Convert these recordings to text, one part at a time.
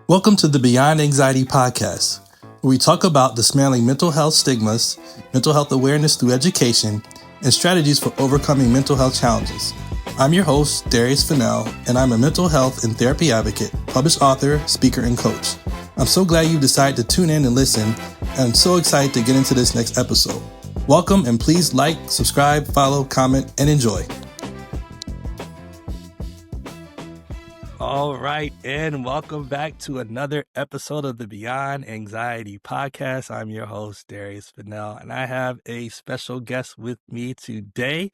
Welcome to the Beyond Anxiety podcast, where we talk about dismantling mental health stigmas, mental health awareness through education, and strategies for overcoming mental health challenges. I'm your host, Darius Fennell, and I'm a mental health and therapy advocate, published author, speaker, and coach. I'm so glad you decided to tune in and listen, and I'm so excited to get into this next episode. Welcome, and please like, subscribe, follow, comment, and enjoy. All right, and welcome back to another episode of the Beyond Anxiety podcast. I'm your host, Darius Fennell, and I have a special guest with me today.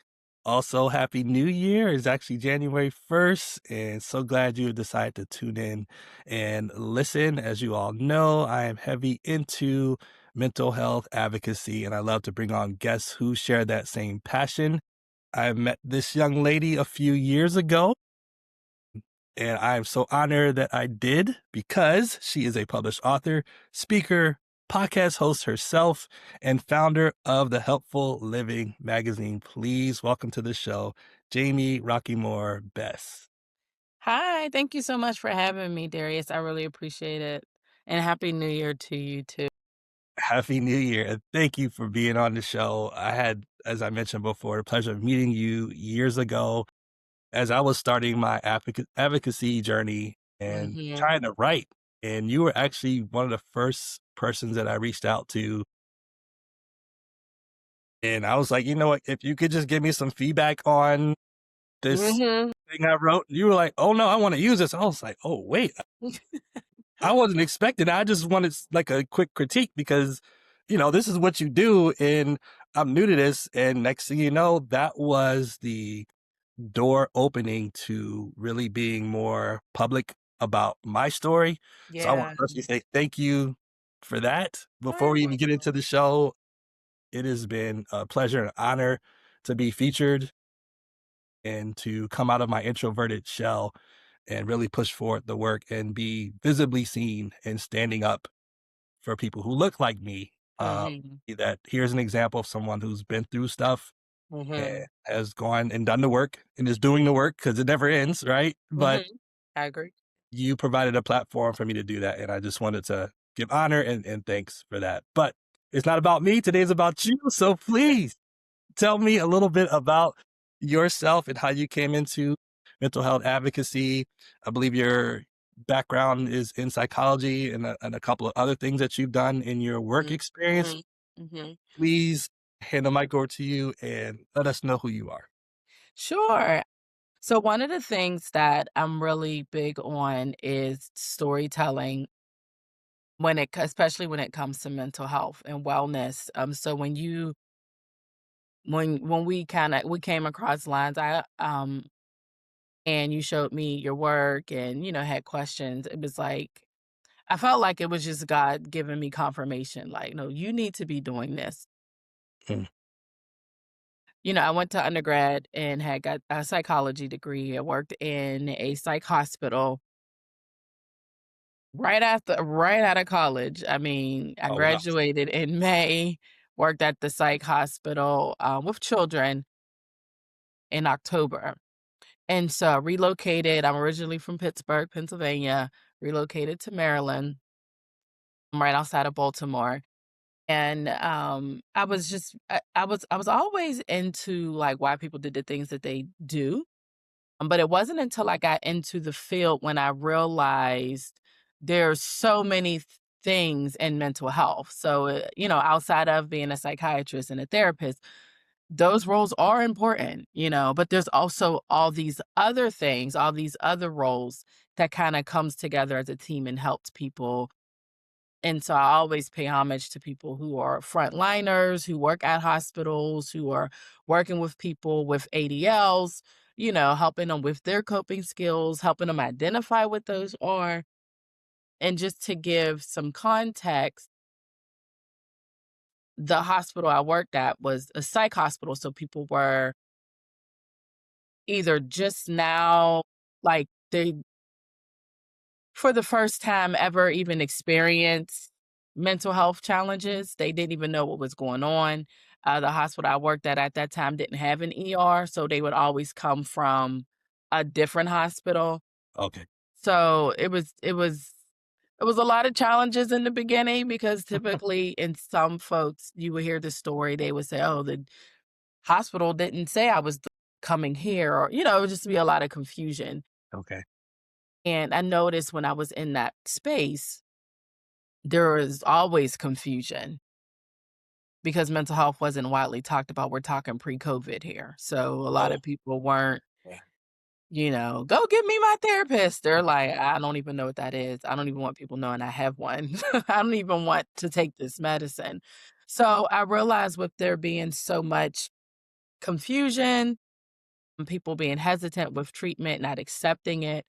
Also, Happy New Year. It's actually January 1st, and so glad you decided to tune in and listen. As you all know, I am heavy into mental health advocacy, and I love to bring on guests who share that same passion. I met this young lady a few years ago, and I am so honored that I did because she is a published author, speaker, podcast host herself, and founder of the Helpful Living magazine. Please welcome to the show, Jamie Rockymore-Bess. Hi, thank you so much for having me, Darius. I really appreciate it. And Happy New Year to you too. Happy New Year, and thank you for being on the show. I had, as I mentioned before, the pleasure of meeting you years ago as I was starting my advocacy journey and trying to write. And you were actually one of the first persons that I reached out to. And I was like, you know what, if you could just give me some feedback on this thing I wrote, you were like, oh no, I want to use this. I was like, oh wait, I wasn't expecting it. I just wanted like a quick critique because, you know, this is what you do and I'm new to this. And next thing you know, that was the door opening to really being more public about my story. So I want to personally say thank you for that. Before we even get into the show, it has been a pleasure and honor to be featured and to come out of my introverted shell and really push forward the work and be visibly seen and standing up for people who look like me. That here's an example of someone who's been through stuff and has gone and done the work and is doing the work because it never ends, right? But I agree. you provided a platform for me to do that. And I just wanted to give honor and thanks for that. But it's not about me. Today's about you. So please tell me a little bit about yourself and how you came into mental health advocacy. I believe your background is in psychology and a couple of other things that you've done in your work experience. Please hand the mic over to you and let us know who you are. Sure. So one of the things that I'm really big on is storytelling especially when it comes to mental health and wellness. So when we came across lines, and you showed me your work and, had questions, it was like, I felt like it was just God giving me confirmation, like, no, you need to be doing this. Hmm. I went to undergrad and had got a psychology degree. I worked in a psych hospital right out of college. I mean, I Oh, wow. graduated in May, worked at the psych hospital with children in October. And so I relocated. I'm originally from Pittsburgh, Pennsylvania, relocated to Maryland. I'm right outside of Baltimore. And I was always into like why people did the things that they do. But it wasn't until I got into the field when I realized there's so many things in mental health. So, outside of being a psychiatrist and a therapist, those roles are important, but there's also all these other things, all these other roles that kind of comes together as a team and helps people. And so I always pay homage to people who are frontliners, who work at hospitals, who are working with people with ADLs, helping them with their coping skills, helping them identify what those are. And just to give some context, the hospital I worked at was a psych hospital. So people were either just now, like they, for the first time ever, even experienced mental health challenges. They didn't even know what was going on. The hospital I worked at that time didn't have an ER, so they would always come from a different hospital. Okay. So it was It was a lot of challenges in the beginning because typically in some folks, you would hear the story, they would say, "Oh, the hospital didn't say I was coming here," or, it would just be a lot of confusion. Okay. And I noticed when I was in that space, there was always confusion because mental health wasn't widely talked about. We're talking pre-COVID here. So a lot Oh, of people weren't, yeah. "Go get me my therapist." They're like, "I don't even know what that is. I don't even want people knowing I have one. I don't even want to take this medicine." So I realized with there being so much confusion and people being hesitant with treatment, not accepting it,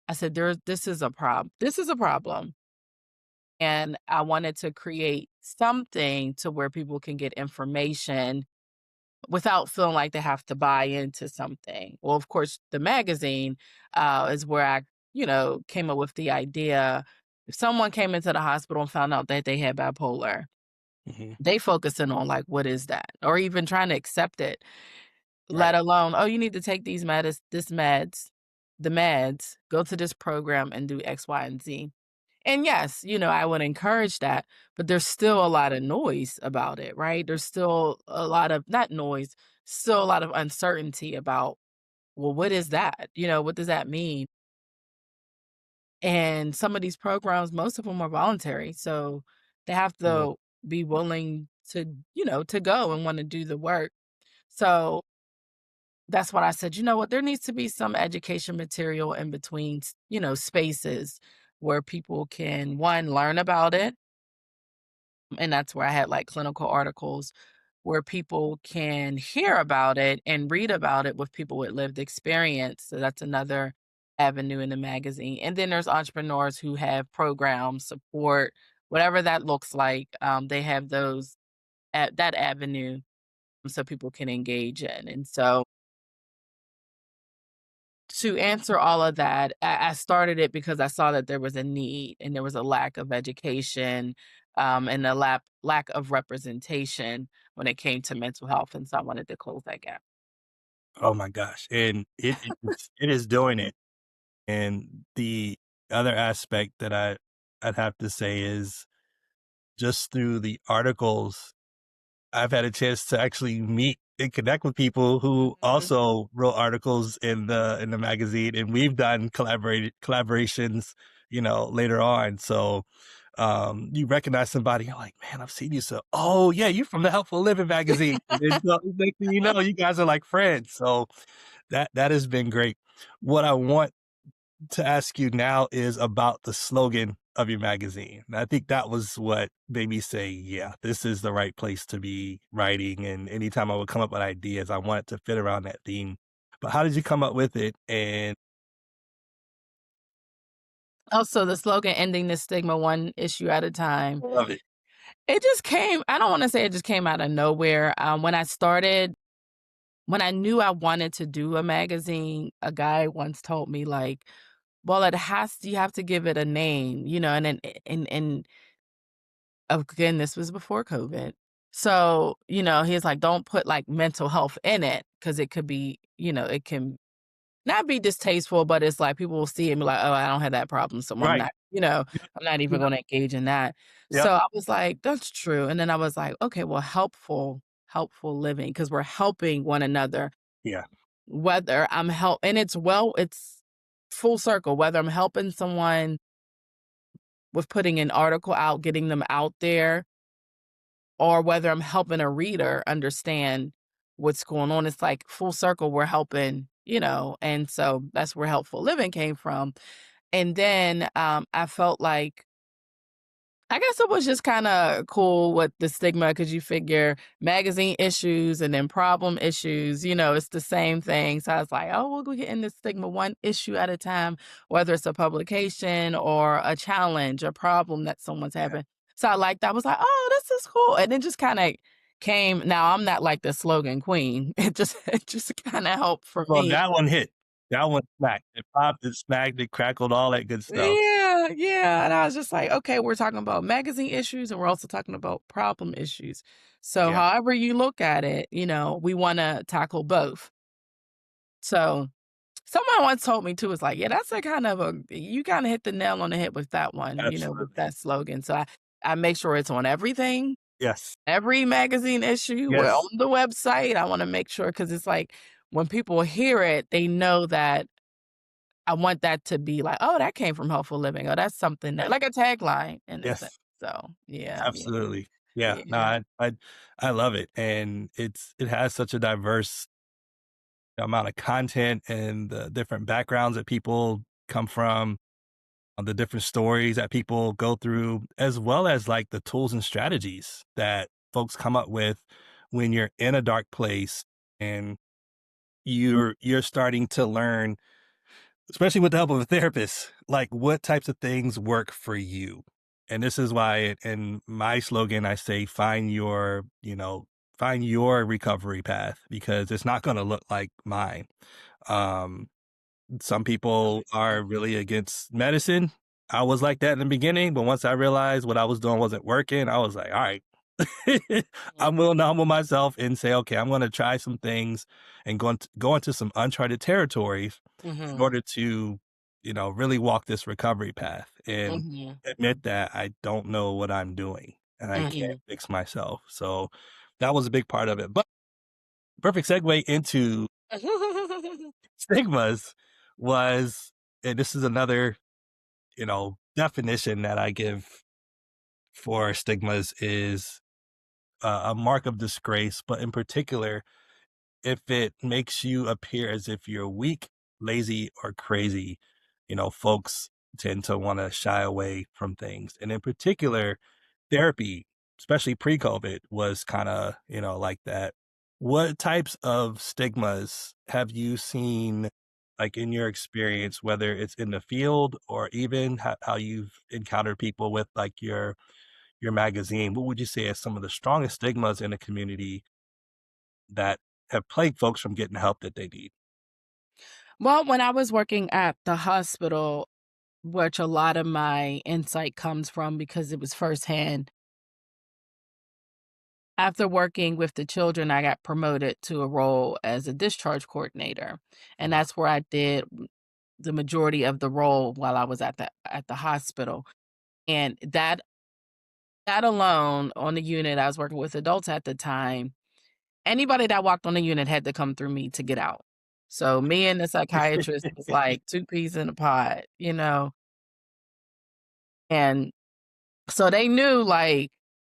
I said, this is a problem. This is a problem. And I wanted to create something to where people can get information without feeling like they have to buy into something. Well, of course, the magazine is where I, came up with the idea. If someone came into the hospital and found out that they had bipolar, Hmm. they focusing on like, what is that? Or even trying to accept it, let Right. alone, oh, you need to take the meds, go to this program and do X, Y, and Z. And yes, I would encourage that, but there's still a lot of noise about it, right? There's still a lot of, not noise, still a lot of uncertainty about, well, what is that? What does that mean? And some of these programs, most of them are voluntary. So they have Mm. to be willing to go and want to do the work. So that's what I said. You know what? There needs to be some education material in between, spaces where people can, one, learn about it. And that's where I had like clinical articles where people can hear about it and read about it with people with lived experience. So that's another avenue in the magazine. And then there's entrepreneurs who have programs, support, whatever that looks like. They have those at that avenue so people can engage in. And so to answer all of that, I started it because I saw that there was a need and there was a lack of education, and a lack of representation when it came to mental health, and so I wanted to close that gap. Oh my gosh. And it is doing it. And the other aspect that I'd have to say is just through the articles, I've had a chance to actually meet and connect with people who Mhm. also wrote articles in the magazine, and we've done collaborations, later on. So you recognize somebody, you're like, man, I've seen you. So, oh yeah, you're from the Helpful Living magazine. And then, so, next thing you know, you guys are like friends. So that has been great. What I want to ask you now is about the slogan of your magazine. And I think that was what made me say, yeah, this is the right place to be writing. And anytime I would come up with ideas, I wanted to fit around that theme. But how did you come up with it? And Also, the slogan, "Ending the stigma one issue at a time." I love it. It just came, I don't wanna say it just came out of nowhere. When I knew I wanted to do a magazine, a guy once told me, like, "Well, you have to give it a name," and then and again, this was before COVID. So, he's like, "Don't put, like, mental health in it because it could be, it can not be distasteful, but it's like people will see it and be like, 'Oh, I don't have that problem, so I'm Right. not, Yep. I'm not even Yep. gonna engage in that.'" Yep. So I was like, "That's true." And then I was like, "Okay, well, helpful living because 'cause we're helping one another, Yeah. whether and it's full circle, whether I'm helping someone with putting an article out, getting them out there, or whether I'm helping a reader understand what's going on. It's like full circle, we're helping, and so that's where helpful living came from. And then I felt like I guess it was just kind of cool with the stigma because you figure magazine issues and then problem issues, it's the same thing. So I was like, oh, we'll go get in the stigma one issue at a time, whether it's a publication or a challenge, a problem that someone's Yeah. having. So I liked that. I was like, oh, this is cool. And it just kind of came. Now I'm not like the slogan queen. It just kind of helped for Well, me. that one hit. That one smacked. It popped, it smacked, it crackled, all that good stuff. Yeah, yeah, and I was just like, "Okay, we're talking about magazine issues, and we're also talking about problem issues. So Yeah. however you look at it, we wanna tackle both." So, Someone once told me too, it's like, yeah, that's a kind of you kind of hit the nail on the head with that one, with Absolutely. that slogan. So I make sure it's on everything, Yes. every magazine issue. We're on Yes. the website. I want to make sure because it's like when people hear it, they know that I want that to be like, oh, that came from Helpful Living. Oh, that's something that Right. like a tagline in a sense. Yes. So yeah, yeah, Absolutely. Yeah. No, yeah. I love it, and it has such a diverse amount of content and the different backgrounds that people come from, the different stories that people go through, as well as like the tools and strategies that folks come up with when you're in a dark place and you're starting to learn, especially with the help of a therapist, like what types of things work for you. And this is why in my slogan I say find your recovery path, because it's not going to look like mine. Um some people are really against medicine. I was like that in the beginning, but once I realized what I was doing wasn't working, I was like, all right, I'm willing to humble myself and say, okay, I'm going to try some things and go into some uncharted territories in Mm-hmm. order to, really walk this recovery path and Mm-hmm. admit that I don't know what I'm doing and I can't Mm-hmm. fix myself. So that was a big part of it. But perfect segue into stigmas was, and this is another, definition that I give for stigmas is a mark of disgrace, but in particular, if it makes you appear as if you're weak, lazy, or crazy, folks tend to want to shy away from things. And in particular, therapy, especially pre-COVID, was kind of, like that. What types of stigmas have you seen, like in your experience, whether it's in the field or even how you've encountered people with like your magazine? What would you say are some of the strongest stigmas in the community that have plagued folks from getting the help that they need? Well, when I was working at the hospital, which a lot of my insight comes from because it was firsthand. After working with the children, I got promoted to a role as a discharge coordinator, Oh, and wow. that's where I did the majority of the role while I was at the hospital. And that alone on the unit, I was working with adults at the time. Anybody that walked on the unit had to come through me to get out. So me and the psychiatrist was like two peas in a pod. And so they knew, like,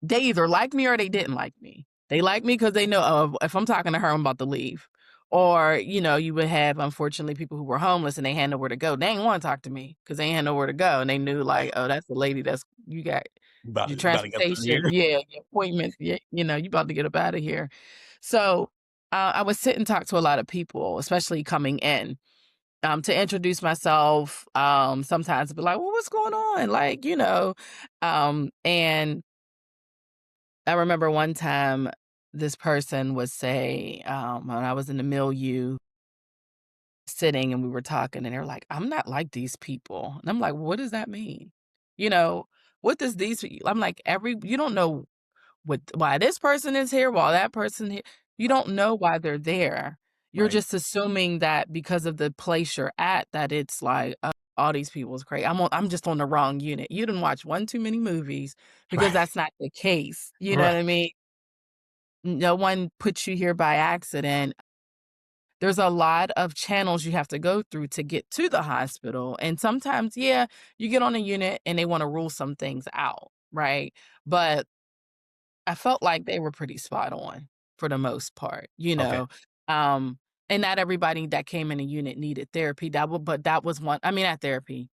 they either liked me or they didn't like me. They liked me because they know, oh, if I'm talking to her, I'm about to leave. Or, you would have, unfortunately, people who were homeless and they had nowhere to go. They ain't want to talk to me because they ain't had nowhere to go. And they knew, like, oh, that's the lady you got your About to get up out of transportation. here. Yeah, your appointments. Yeah, you about to get up out of here. So I would sit and talk to a lot of people, especially coming in, to introduce myself, sometimes be like, "Well, what's going on?" Like, and I remember one time this person would say, when I was in the milieu sitting and we were talking, and they were like, "I'm not like these people." And I'm like, "What does that mean?" You know, what does I'm like, you don't know why this person is here, while that person here. You don't know why they're there. You're Right. just assuming that because of the place you're at, that it's like, "Oh, all these people is crazy. I'm just on the wrong unit." You didn't watch one too many movies because Right. that's not the case. You know what Right. I mean? No one puts you here by accident. There's a lot of channels you have to go through to get to the hospital. And sometimes, yeah, you get on a unit and they want to rule some things out, right? But I felt like they were pretty spot on for the most part. Okay. Um, and not everybody that came in a unit needed therapy. But that was one. I mean, not therapy.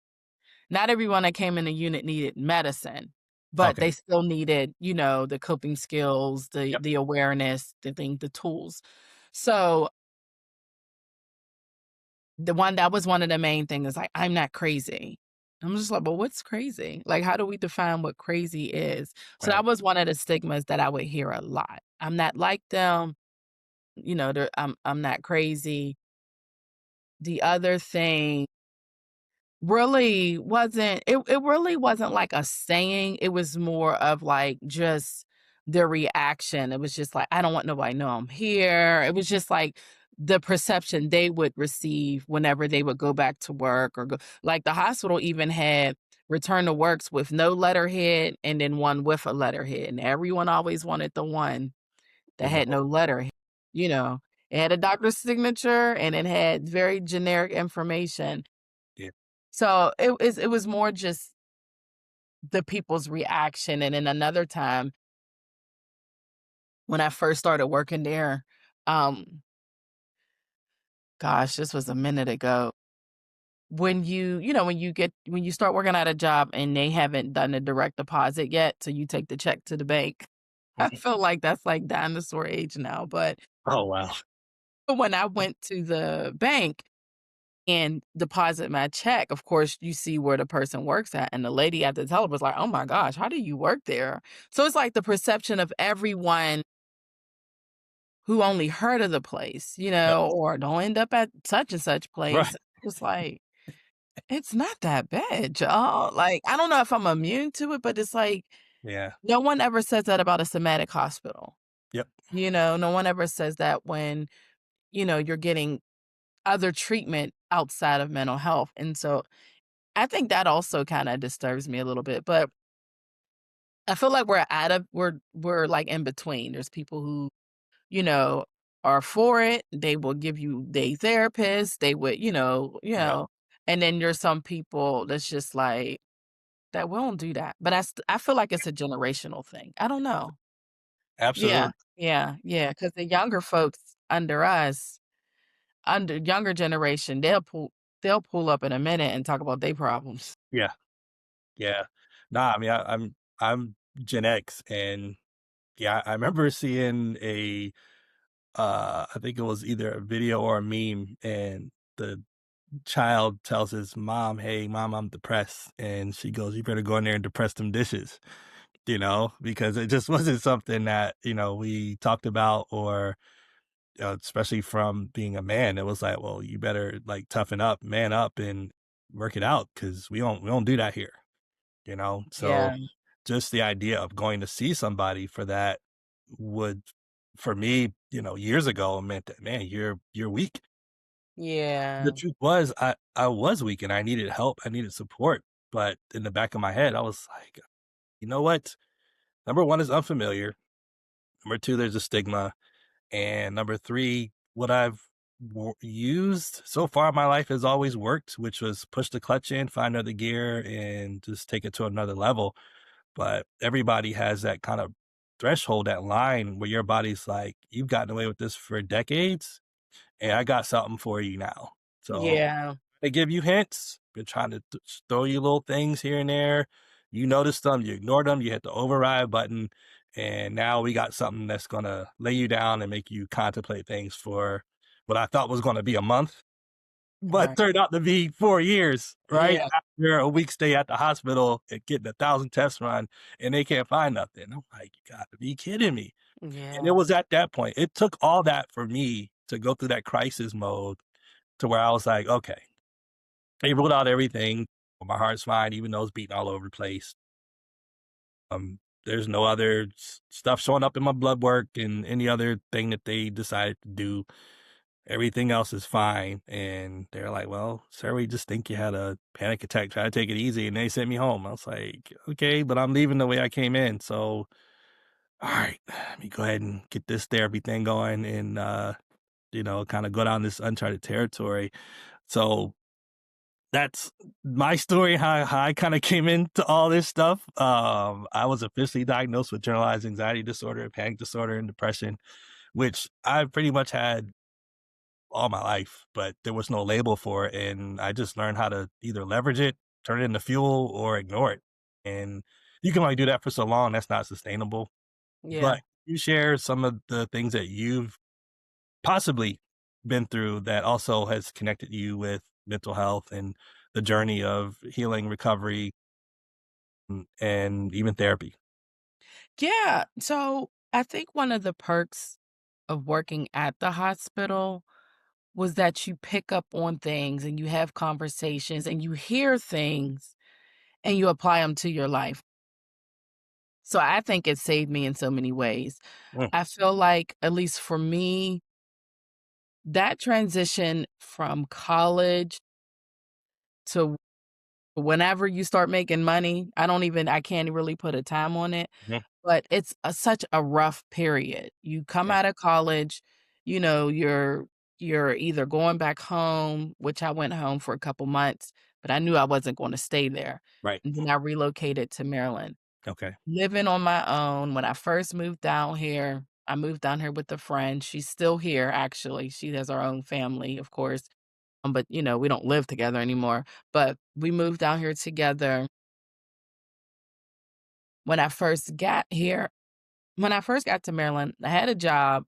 Not everyone that came in a unit needed medicine, but Okay. they still needed, the coping skills, the Yep. the awareness, the tools. So that was one of the main things is like, I'm not crazy. I'm just like, but what's crazy? Like, how do we define what crazy is? So that Right. was one of the stigmas that I would hear a lot. I'm not like them. I'm not crazy. The other thing it really wasn't like a saying. It was more of like just their reaction. It was just like, I don't want nobody to know I'm here. It was just like the perception they would receive whenever they would go back to work or go like, the hospital even had return to works with no letterhead and then one with a letterhead, and everyone always wanted the one that Yeah. had no letterhead, you know? It had a doctor's signature, and it had very generic information. Yeah. So, it was more just the people's reaction, and then another time, when I first started working there, um, gosh, this was a minute ago. When when you start working at a job and they haven't done a direct deposit yet, so you take the check to the bank. I Mhm. feel like that's like dinosaur age now, but Oh, wow. when I went to the bank and deposit my check, of course, you see where the person works at, and the lady at the teller was like, "Oh my gosh, how do you work there?" So it's like the perception of everyone who only heard of the place, Yep. or don't end up at such and such Right. place. It's like, it's not that bad, y'all. Like, I don't know if I'm immune to it, but it's like, Yeah. no one ever says that about a somatic hospital. Yep. No one ever says that when, you're getting other treatment outside of mental health. And so I think that also kind of disturbs me a little bit. But I feel like we're like in between. There's people who, you know, are for it. They will give you day therapists. They would, Yep. and then there's some people that's just like that won't do that. But I feel like it's a generational thing. I don't know. Yeah. Absolutely. Yeah. Yeah. Because the younger folks under us, under younger generation, they'll pull up in a minute and talk about their problems. Yeah. Yeah. Nah, I mean, I'm Gen X, and yeah, I remember seeing I think it was either a video or a meme, and the child tells his mom, "Hey, mom, I'm depressed," and she goes, "You better go in there and depress them dishes," because it just wasn't something that we talked about, or especially from being a man, it was like, well, you better like toughen up, man up, and work it out because we don't do that here. So Yeah. just the idea of going to see somebody for that would, for me, years ago, meant that, man, you're weak. The Yeah. truth was, I was weak and I needed help, I needed support, but in the back of my head, I was like, you know what? Number one is unfamiliar. Number two, there's a stigma. And number three, what I've used so far in my life has always worked, which was push the clutch in, find another gear, and just take it to another level. But everybody has that kind of threshold, that line where your body's like, you've gotten away with this for decades, and I got something for you now. So Yeah. they give you hints. Been trying to throw you little things here and there. You notice them, you ignore them, you hit the override button, and now we got something that's gonna lay you down and make you contemplate things for what I thought was gonna be a month, but Right. turned out to be 4 years, right? Yeah. After a week stay at the hospital and getting 1,000 tests run, and they can't find nothing. I'm like, "You gotta be kidding me." And it Yeah. was at that point. It took all that for me to go through that crisis mode to where I was like, "Okay." They ruled out everything. My heart's fine, even though it's beating all over the place. There's no other stuff showing up in my blood work and any other thing that they decided to do. Everything else is fine. And they're like, well, sir, we just think you had a panic attack. Try to take it easy. And they sent me home. I was like, okay, but I'm leaving the way I came in. So, all right, let me go ahead and get this therapy thing going and, kind of go down this uncharted territory. So that's my story, how I kinda came into all this stuff. I was officially diagnosed with generalized anxiety disorder, panic disorder, and depression, which I pretty much had all my life, but there was no label for it, and I just learned how to either leverage it, turn it into fuel, or ignore it. And you can only do that for so long, that's not sustainable. Yeah. But you share some of the things that you've possibly been through that also has connected you with mental health and the journey of healing, recovery, and even therapy. Yeah. So I think one of the perks of working at the hospital was that you pick up on things and you have conversations and you hear things and you apply them to your life. So I think it saved me in so many ways. Mm, I feel like, at least for me, that transition from college to whenever you start making money, I can't really put a time on it, Mhm. but it's such a rough period. You come Yeah. out of college, you know, you're either going back home, which I went home for a couple months, but I knew I wasn't gonna stay there. Right. And then I relocated to Maryland. Okay. Living on my own, when I first moved down here, I moved down here with a friend. She's still here, actually. She has her own family, of course, but, you know, we don't live together anymore, but we moved down here together. When I first got here when I first got to Maryland, I had a job,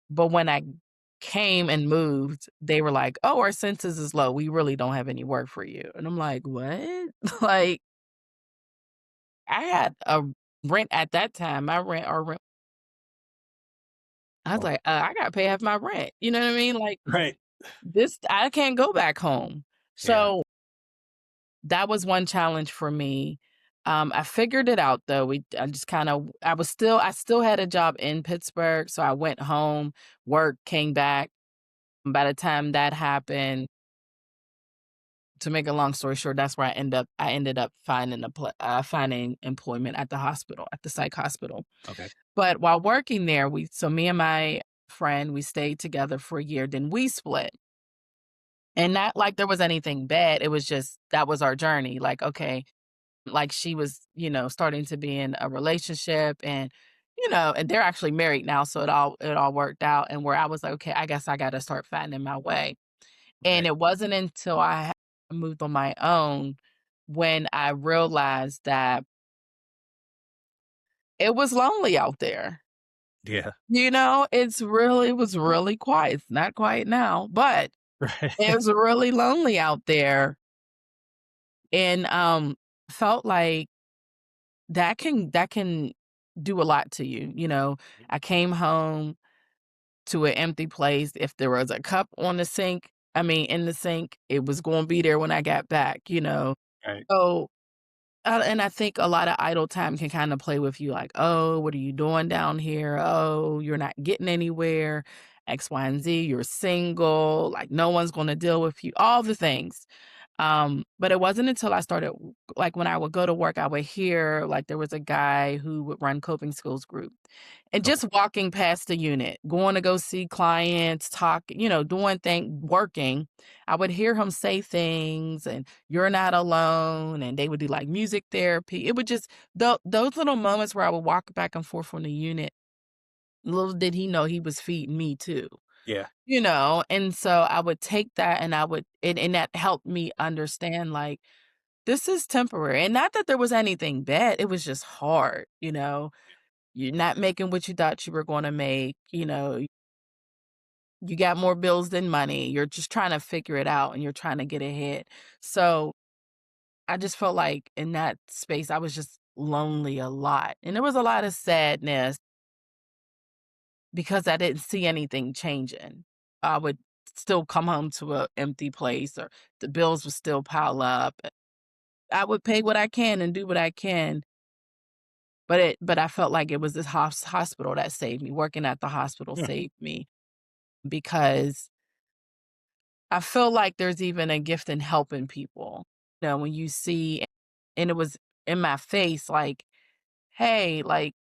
but when I came and moved, they were like, "Oh, our census is low. We really don't have any work for you." And I'm like, "What?" Like, I had a rent at that time. Our rent I was Oh, like, I gotta pay half my rent." You know what I mean? Like, right. this I can't go back home. Yeah. So, that was one challenge for me. I figured it out though. I just I still had a job in Pittsburgh, so I went home, worked, came back. By the time that happened, to make a long story short, that's where I ended up finding employment at the hospital, at the psych hospital. Okay. But while working there, me and my friend, we stayed together for a year, then we split. And not like there was anything bad. It was just that was our journey. Like, okay, like she was, you know, starting to be in a relationship and and they're actually married now, so it all worked out and where I was like, okay, I guess I got to start finding my way. And Okay. it wasn't until moved on my own when I realized that it was lonely out there. Yeah. It was really quiet. It's not quiet now, but it Right. was really lonely out there and felt like that can do a lot to you, you know. I came home to an empty place. If there was a cup on the sink, in the sink, it was going to be there when I got back, you know. Right. So, and I think a lot of idle time can kind of play with you, like, oh, what are you doing down here? Oh, you're not getting anywhere. X, Y, and Z. You're single. Like, no one's going to deal with you. All the things. But it wasn't until I started like, when I would go to work, I would hear, like, there was a guy who would run coping skills group. And Okay. just walking past the unit, going to go see clients, talk, doing working, I would hear him say things and "You're not alone," and they would do, like, music therapy. It would just those little moments where I would walk back and forth from the unit, little did he know he was feeding me too. Yeah. And so I would take that and and that helped me understand, like, this is temporary, and not that there was anything bad, it was just hard, you know? You're not making what you thought you were gonna make, you got more bills than money, you're just trying to figure it out, and you're trying to get ahead. So, I just felt like in that space, I was just lonely a lot, and there was a lot of sadness because I didn't see anything changing. I would still come home to an empty place or the bills would still pile up. I would pay what I can and do what I can, but I felt like it was this hospital that saved me. Working at the hospital Hmm. saved me because I feel like there's even a gift in helping people. When you see and it was in my face like, "Hey, like,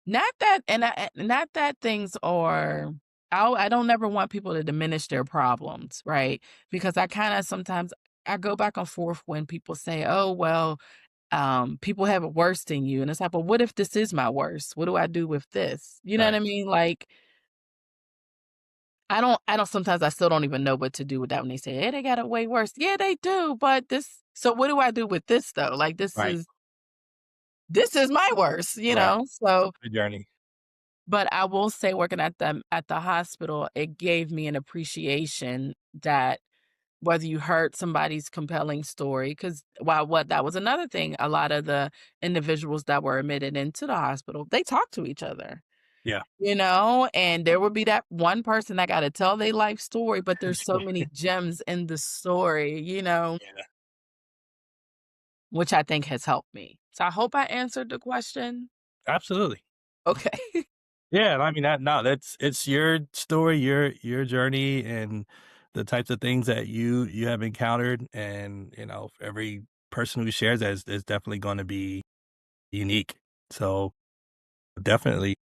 not that things are I don't never want people to diminish their problems, right? Because I kinda sometimes I go back and forth when people say, "Oh, well, people have it worse than you." And it's like, "Well, what if this is my worst? What do I do with this?" You know what Right. I mean? Like, I don't sometimes I still don't even know what to do with that when they say, "Hey, they got it way worse." Yeah, they do, but so what do I do with this though? Like, Right. this is my worst, you Right. know? So The journey. but I will say working at the hospital, it gave me an appreciation that whether you heard somebody's compelling story, because while what that was another thing, a lot of the individuals that were admitted into the hospital, they talk to each other, Yeah. and there would be that one person that gotta tell their life story, but there's so many gems in the story, Yeah. which I think has helped me. So I hope I answered the question. Absolutely. Okay. Yeah, I mean, it's your story, your journey, and the types of things that you have encountered, and, every person who shares that is definitely gonna be unique. So, definitely.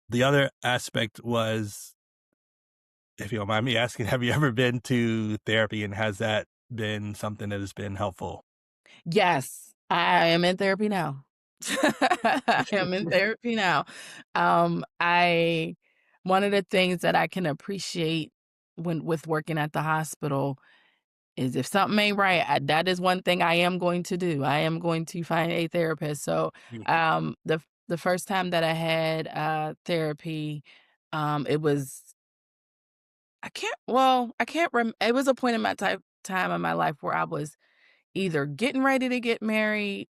The other aspect was, if you don't mind me asking, have you ever been to therapy, and has that been something that has been helpful? Yes, I am in therapy now. I am in therapy now. I one of the things that I can appreciate when with working at the hospital is if something ain't right, that is one thing I am going to do. I am going to find a therapist. So, Mhm. the first time that I had therapy, it was I can't it was a point in my time in my life where I was either getting ready to get married,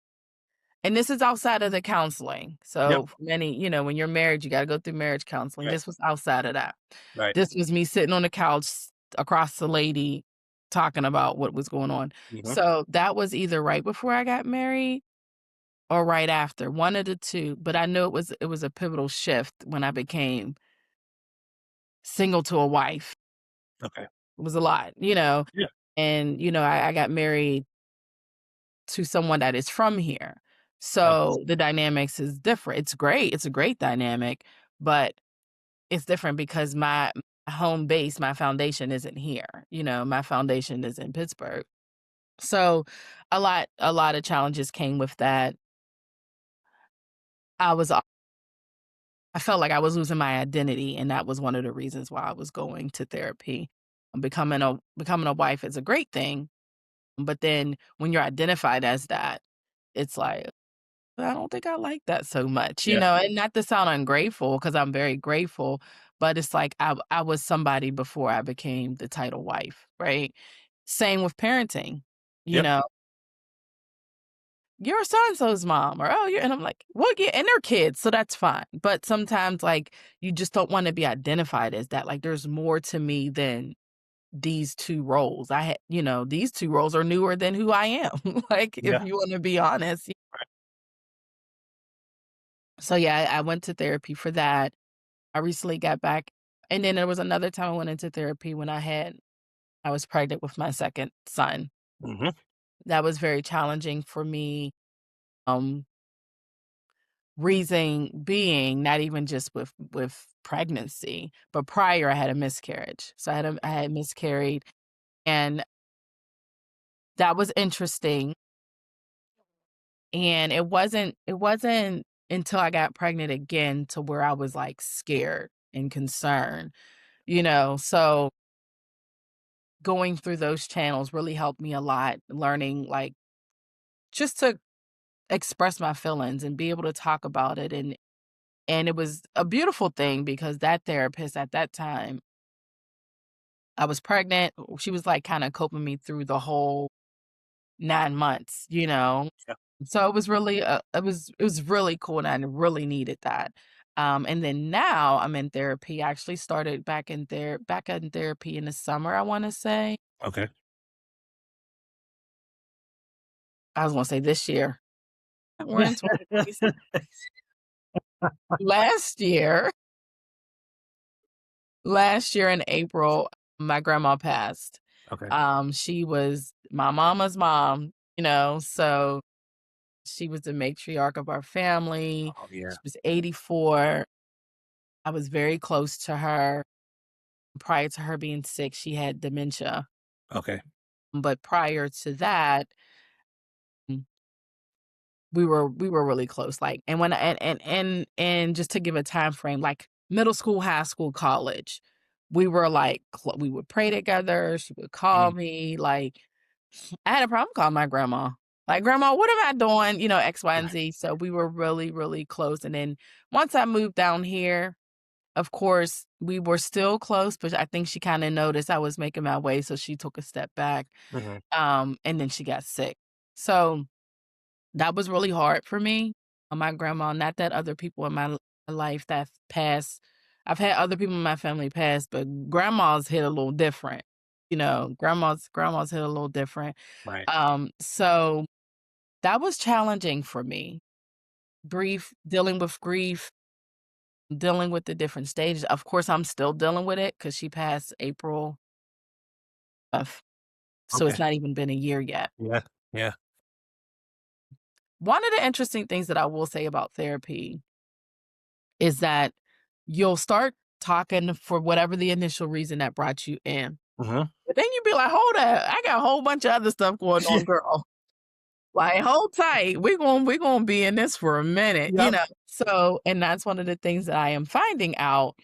and this is outside of the counseling. Yep. So for many, when you're married, you gotta go through marriage counseling. Right. This was outside of that. Right. This was me sitting on the couch across the lady talking about what was going on. Mhm. So that was either right before I got married or right after, one of the 2, but I knew it was a pivotal shift when I became single to a wife. Okay. It was a lot, Yeah. and, I got married to someone that is from here. Nice. So the dynamics is different. It's great. It's a great dynamic, but it's different because my home base, my foundation isn't here. My foundation is in Pittsburgh. So a lot of challenges came with that. I was I felt like I was losing my identity, and that was one of the reasons why I was going to therapy. Becoming a wife is a great thing, but then when you're identified as that, it's like, I don't think I like that so much, Yeah. and not to sound ungrateful, because 'cause I'm very grateful, but it's like I was somebody before I became the title wife, right? Same with parenting, you Yep. know, "You're so and so's mom," or, "Oh, you're," and I'm like, "Well, yeah," and they're kids, so that's fine, but sometimes, like, you just don't wanna be identified as that, like, there's more to me than these 2 roles. These 2 roles are newer than who I am, like, if Yeah. you wanna be honest. Right. So, yeah, I went to therapy for that. I recently got back, and then there was another time I went into therapy when I was pregnant with my 2nd son. Mhm. That was very challenging for me, um, reason being not even just with pregnancy, but prior I had a miscarriage. So I had miscarried, and that was interesting, and it wasn't until I got pregnant again to where I was, like, scared and concerned, so going through those channels really helped me a lot, learning, like, just to express my feelings and be able to talk about it, and it was a beautiful thing because that therapist at that time, I was pregnant, she was, like, kinda coping me through the whole 9 months. Yeah. So it was really, it was really cool, and I really needed that. And then now I'm in therapy. I actually started back in therapy in the summer, I wanna say. Okay. I was gonna say this year. We're in 2026. Last year last year in April, my grandma passed. Okay. She was my mama's mom, so she was the matriarch of our family. Oh, yeah. She was 84. I was very close to her. Prior to her being sick, she had dementia, Okay. but prior to that, mm, we were really close, like, and when and just to give a time frame, like, middle school, high school, college, we were, like, we would pray together, she would call Mhm. me, like, I had a problem calling my grandma. Like, "Grandma, what am I doing?" X, Y, and Right. Z, so we were really, really close, and then once I moved down here, of course, we were still close, but I think she kinda noticed I was making my way, so she took a step back, Mhm. and then she got sick. So that was really hard for me. My grandma, not that other people in my life that passed. I've had other people in my family pass, but grandma's hit a little different. Grandma's hit a little different. Right. So that was challenging for me. dealing with grief, dealing with the different stages. Of course, I'm still dealing with it because she passed April of, so Okay. it's not even been a year yet. Yeah. Yeah. One of the interesting things that I will say about therapy is that you'll start talking for whatever the initial reason that brought you in. Mhm. But then you be like, hold up, I got a whole bunch of other stuff going Yeah. on, girl. Like, hold tight. We're gonna be in this for a minute, you Yep. know. So, and that's one of the things that I am finding out.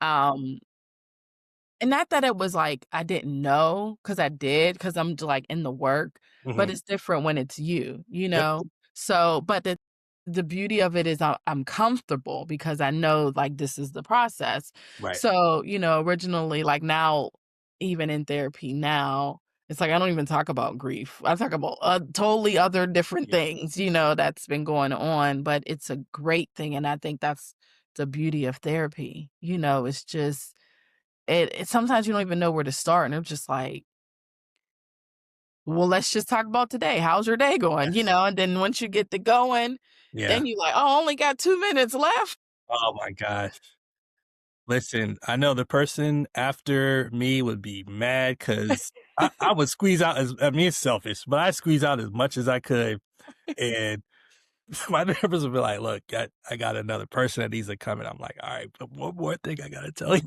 Um, and not that it was like I didn't know, because I did, because I'm like in the work, but Mhm. it's different when it's you, you Yep. know? So, but the beauty of it is I'm comfortable because I know like this is the process. Right. So, you know, originally, like now, even in therapy now, it's like I don't even talk about grief. I talk about totally other different Yeah. things, you know, that's been going on, but it's a great thing. And I think that's the beauty of therapy. You know, it's just, it sometimes you don't even know where to start, and it's just like, "Well, let's just talk about today. How's your day going?" You Yes. know, and then once you get to going, Yeah. then you like, "Oh, I only got 2 minutes left." Oh my gosh. Listen, I know the person after me would be mad because I would squeeze out as I mean, it's selfish, but I squeeze out as much as I could. And my neighbors would be like, look, I got another person that needs to come. And I'm like, all right, but one more thing I got to tell you.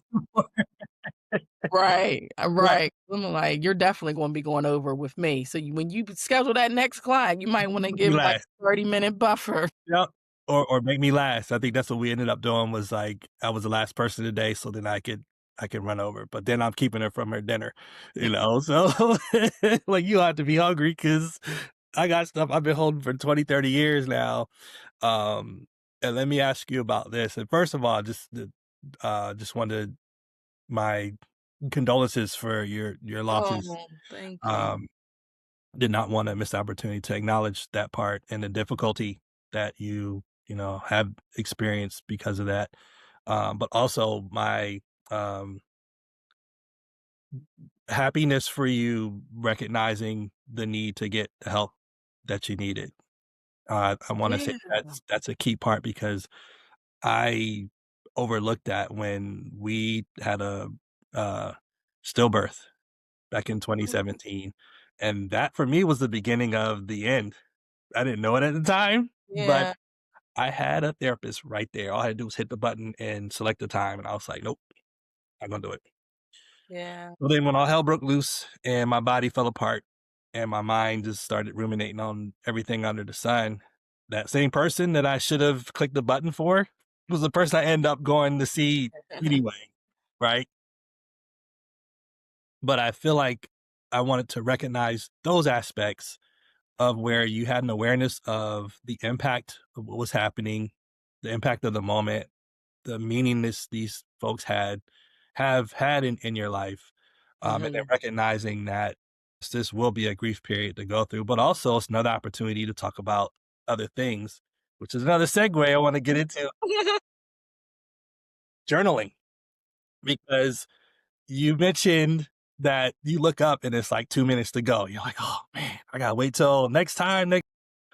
Right, Right. right. I'm like, "You're definitely gonna be going over with me." So you when you schedule that next client, you might wanna You give, like, laugh. a 30-minute buffer. Yep. Or make me last. I think that's what we ended up doing was like I was the last person today, so then I could run over. But then I'm keeping her from her dinner, you know. So like you have to be hungry because I got stuff I've been holding for 20, 30 years now. Um, and let me ask you about this. And first of all, just wanted my condolences for your losses. Oh, thank you. Um, did not want to miss the opportunity to acknowledge that part and the difficulty that you know have experienced because of that. But also my um, happiness for you recognizing the need to get the help that you needed. I want to say Yeah. that's a key part because I overlooked that when we had a uh, stillbirth back in Mhm. 2017, and that for me was the beginning of the end. I didn't know it at the time, but Yeah, I had a therapist right there. All I had to do was hit the button and select the time, and I was like, "Nope, not gonna do it." yeah. So then when all hell broke loose and my body fell apart and my mind just started ruminating on everything under the sun, that same person that I should have clicked the button for was the person I end up going to see anyway, right? But I feel like I wanted to recognize those aspects of where you had an awareness of the impact of what was happening, the impact of the moment, the meaningless these folks have had in your life, and then Mhm. recognizing that this will be a grief period to go through, but also it's another opportunity to talk about other things, which is another segue I want to get into journaling because you mentioned that you look up and it's like 2 minutes to go. You're like, oh man, I gotta wait till next time.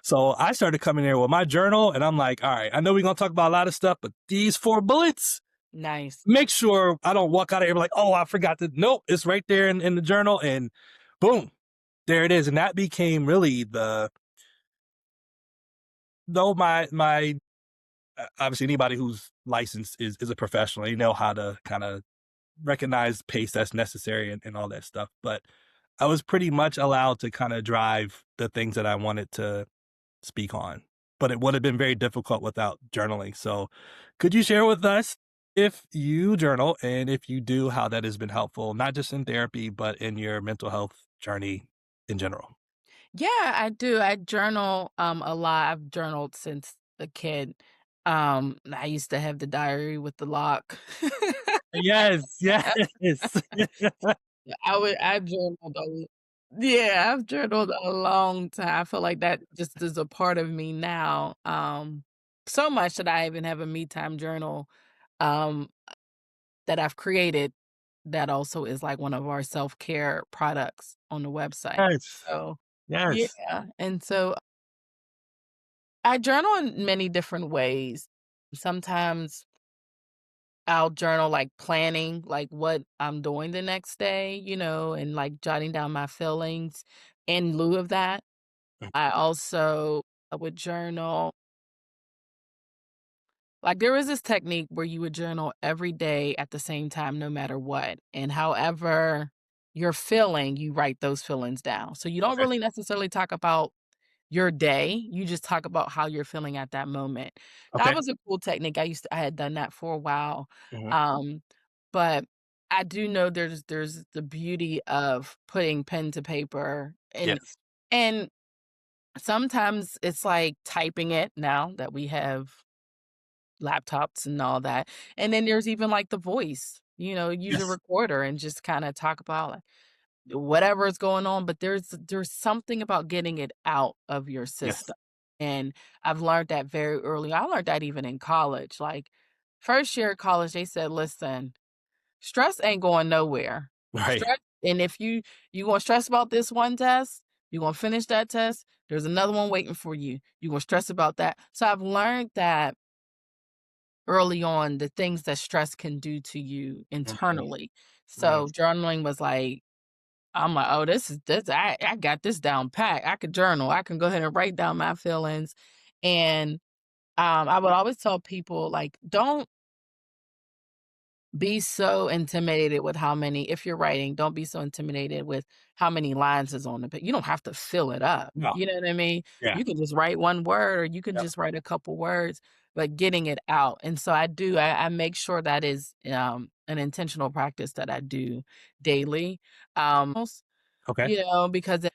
So I started coming there with my journal and I'm like, all right, I know we're gonna talk about a lot of stuff, but these 4 bullets, Nice. make sure I don't walk out of here like, oh, I forgot to. Nope, it's right there in the journal, and boom, there it is. And that became really the though my obviously anybody who's licensed is a professional. They know how to kind of recognize pace that's necessary and all that stuff. But I was pretty much allowed to kind of drive the things that I wanted to speak on. But it would have been very difficult without journaling. So could you share with us if you journal and if you do, how that has been helpful, not just in therapy, but in your mental health journey in general? Yeah, I do. I journal a lot. I've journaled since a kid. I used to have the diary with the lock. Yes, yes. I've journaled yeah, I've journaled a long time. I feel like that just is a part of me now. So much that I even have a me time journal um that I've created that also is like one of our self-care products on the website. Yes, So, yes. yeah, and so I journal in many different ways. Sometimes I'll journal like planning, like what I'm doing the next day, and like jotting down my feelings in lieu of that. Mm. I would journal. Like there is this technique where you would journal every day at the same time, no matter what. And however you're feeling, you write those feelings down. So you don't Okay. really necessarily talk about your day. You just talk about how you're feeling at that moment. That Okay. was a cool technique. I had done that for a while. Mhm. Um, but I do know there's the beauty of putting pen to paper Yes. and sometimes it's like typing it now that we have laptops and all that. And then there's even like the voice, use a Yes. recorder and just kind of talk about like whatever is going on, but there's something about getting it out of your Yes. system. And I've learned that very early. I learned that even in college. Like first year of college, they said, listen, stress ain't going nowhere. Right. Stress, and if you gonna stress about this one test, you're gonna finish that test. There's another one waiting for you. You're gonna stress about that. So I've learned that early on the things that stress can do to you Mhm. internally. So Yes. journaling was like, I'm like, oh, this I got this down pat. I could journal. I can go ahead and write down my feelings. And I would always tell people like, don't be so intimidated with how many, if you're writing, don't be so intimidated with how many lines is on the page. You don't have to fill it up. No. You know what I mean? Yeah. You can just write one word or you can Yep. just write a couple words, but getting it out. And so I make sure that is an intentional practice that I do daily. Okay. Because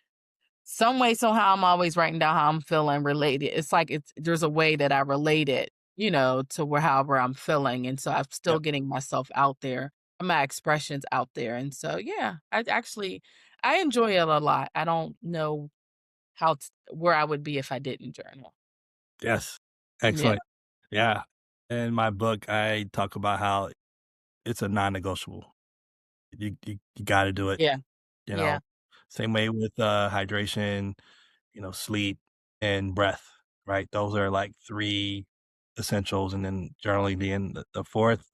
some way, somehow, I'm always writing down how I'm feeling related. It's like there's a way that I relate it, to where however I'm feeling, and so I'm still Yep. getting myself out there, my expressions out there, and so yeah, I enjoy it a lot. I don't know where I would be if I didn't journal. Yes. Yeah, Excellent. Yeah. In my book, I talk about how it's a non-negotiable. You gotta do it, yeah, you yeah. know? Same way with, hydration, sleep and breath, right? Those are, like, 3 essentials, and then journaling being the 4th,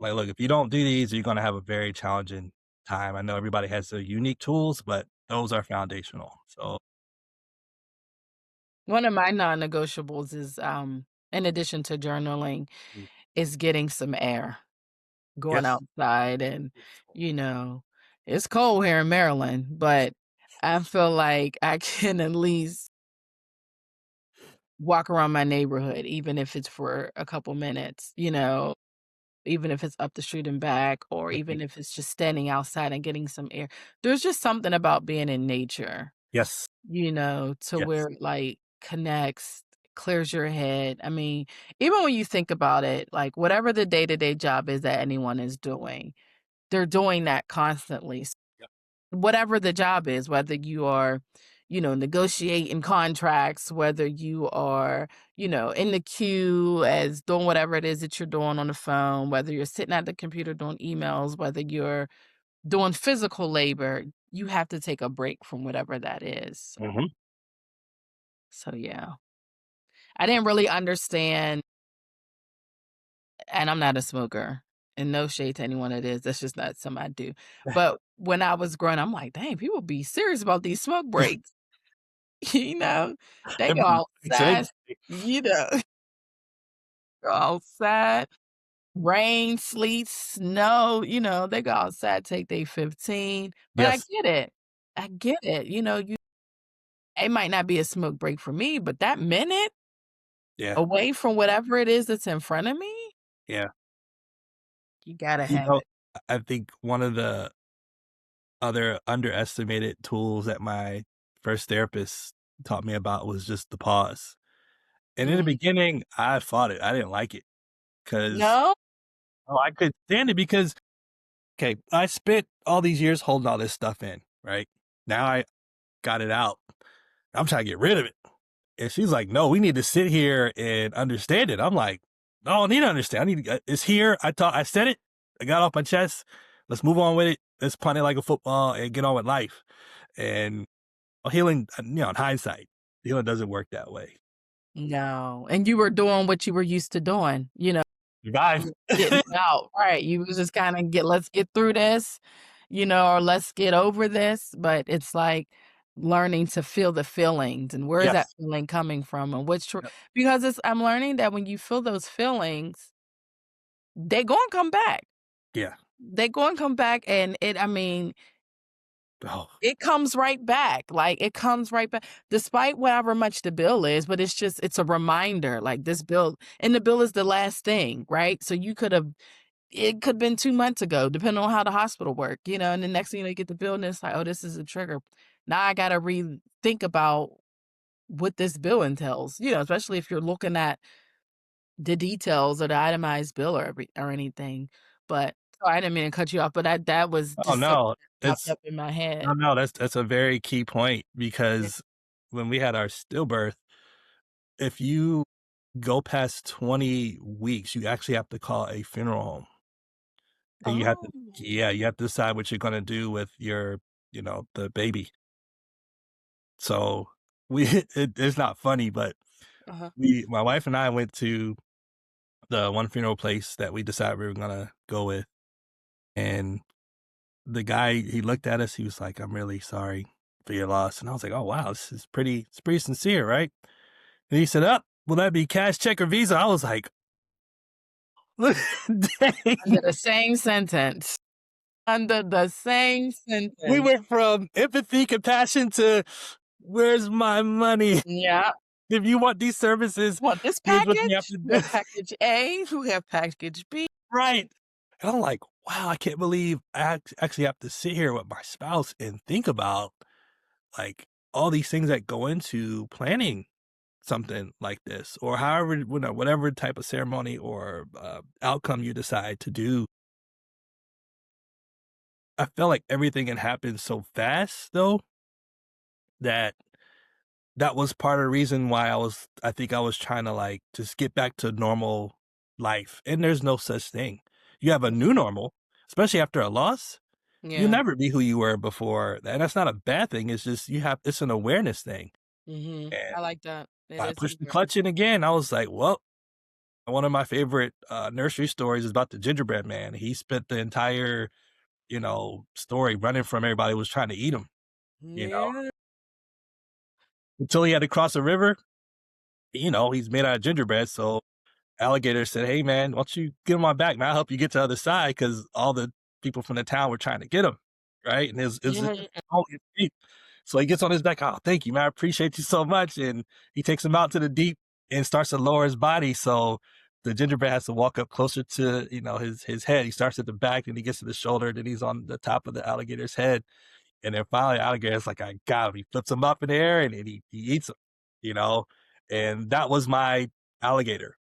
look, if you don't do these, you're gonna have a very challenging time. I know everybody has their unique tools, but those are foundational. So One of my non-negotiables is, in addition to journaling, mm, is getting some air. Going yes. outside and, you know, it's cold here in Maryland, but I feel like I can at least walk around my neighborhood, even if it's for a couple minutes, even if it's up the street and back, or Mhm. even if it's just standing outside and getting some air. There's just something about being in nature, Yes. to Yes. where it like connects, clears your head. I mean, even when you think about it, like whatever the day to day job is that anyone is doing, they're doing that constantly. Yep. Whatever the job is, whether you are, negotiating contracts, whether you are, in the queue as doing whatever it is that you're doing on the phone, whether you're sitting at the computer doing emails, whether you're doing physical labor, you have to take a break from whatever that is. Mhm. So yeah. I didn't really understand, and I'm not a smoker, and no shade to anyone that is. That's just not something I do. But when I was growing, I'm like, dang, people be serious about these smoke breaks. You know, they They go be so they outside, you know, go outside, rain, sleet, snow, they go outside, take their 15. But I Yes. get it. I get it. It might not be a smoke break for me, but that minute Yeah. away from whatever it is that's in front of me, Yeah. you gotta You have know, it. I think one of the other underestimated tools that my first therapist taught me about was just the pause. And in the Mm. beginning, I fought it. I didn't like it because No? I couldn't stand it because, okay, I spent all these years holding all this stuff in, right? Now I got it out. I'm trying to get rid of it. And she's like, "No, we need to sit here and understand it." I'm like, "No, I don't need to understand. I need to, it's here. I said it. I got off my chest. Let's move on with it. Let's punt it like a football and get on with life." And healing, in hindsight, healing doesn't work that way. No, and you were doing what you were used to doing, you know, Survive. getting out, right, you was just kinda let's get through this, you know, or let's get over this, but it's like learning to feel the feelings and where is that Yes. feeling coming from and what's true Yep. because I'm learning that when you feel those feelings, they go and come back. Yeah. They go and come back and I mean, Oh, it comes right back, like, it comes right back despite however much the bill is, but it's a reminder, like, this bill and the bill is the last thing, right? So you it could've been 2 months ago, depending on how the hospital worked, you know, and the next thing you know, you get the bill and it's like, "Oh, this is a trigger." Now I gotta think about what this bill entails, you know, especially if you're looking at the details or the itemized bill or anything, but sorry, I didn't mean to cut you off, but that was oh just something no. that popped It's up in my head. no, that's a very key point Yeah. because when we had our stillbirth, if you go past 20 weeks, you actually have to call a funeral home. And you have to Oh. yeah, you have to decide what you're gonna do with the baby. So we it's not funny, but Uh-huh. my wife and I went to the one funeral place that we decided we were gonna go with, and the guy, he looked at us, he was like, "I'm really sorry for your loss." And I was like, "Oh, wow, this is it's pretty sincere, right?" And he said, "Up, will that be cash, check, or Visa?" I was like, dang. Under the same sentence. Under the same We sentence. went from empathy, compassion to where's my money? Yeah. If you want these services, Want this here's what you have package? to We do. have package A, we have package B. Right. And I'm like, wow, I can't believe I actually have to sit here with my spouse and think about like all these things that go into planning something like this, or however, whatever type of ceremony or outcome you decide to do. I felt like everything had happened so fast, though, that that was part of the reason why I think I was trying to like just get back to normal life. And there's no such thing. You have a new normal, especially after a loss. You'll Yeah. never be who you were before. And that's not a bad thing. It's just it's an awareness thing. Mhm. And I like that. It I is pushed the aware. clutch in again. I was like, well, one of my favorite nursery stories is about the gingerbread man. He spent the entire, story running from everybody who was trying to eat him, you know, Yeah. until he had to cross a river. He's made out of gingerbread. So alligator said, "Hey, man, why don't you get on my back, man? I'll help you get to the other side because all the people from the town were trying to get him." Right. And his Mhm. oh, so he gets on his back. "Oh, thank you, man. I appreciate you so much." And he takes him out to the deep and starts to lower his body. So the gingerbread has to walk up closer to, his head. He starts at the back and he gets to the shoulder. Then he's on the top of the alligator's head. And then finally, alligator's like, "I got him." He flips him up in the air and he eats him, you know? And that was my alligator,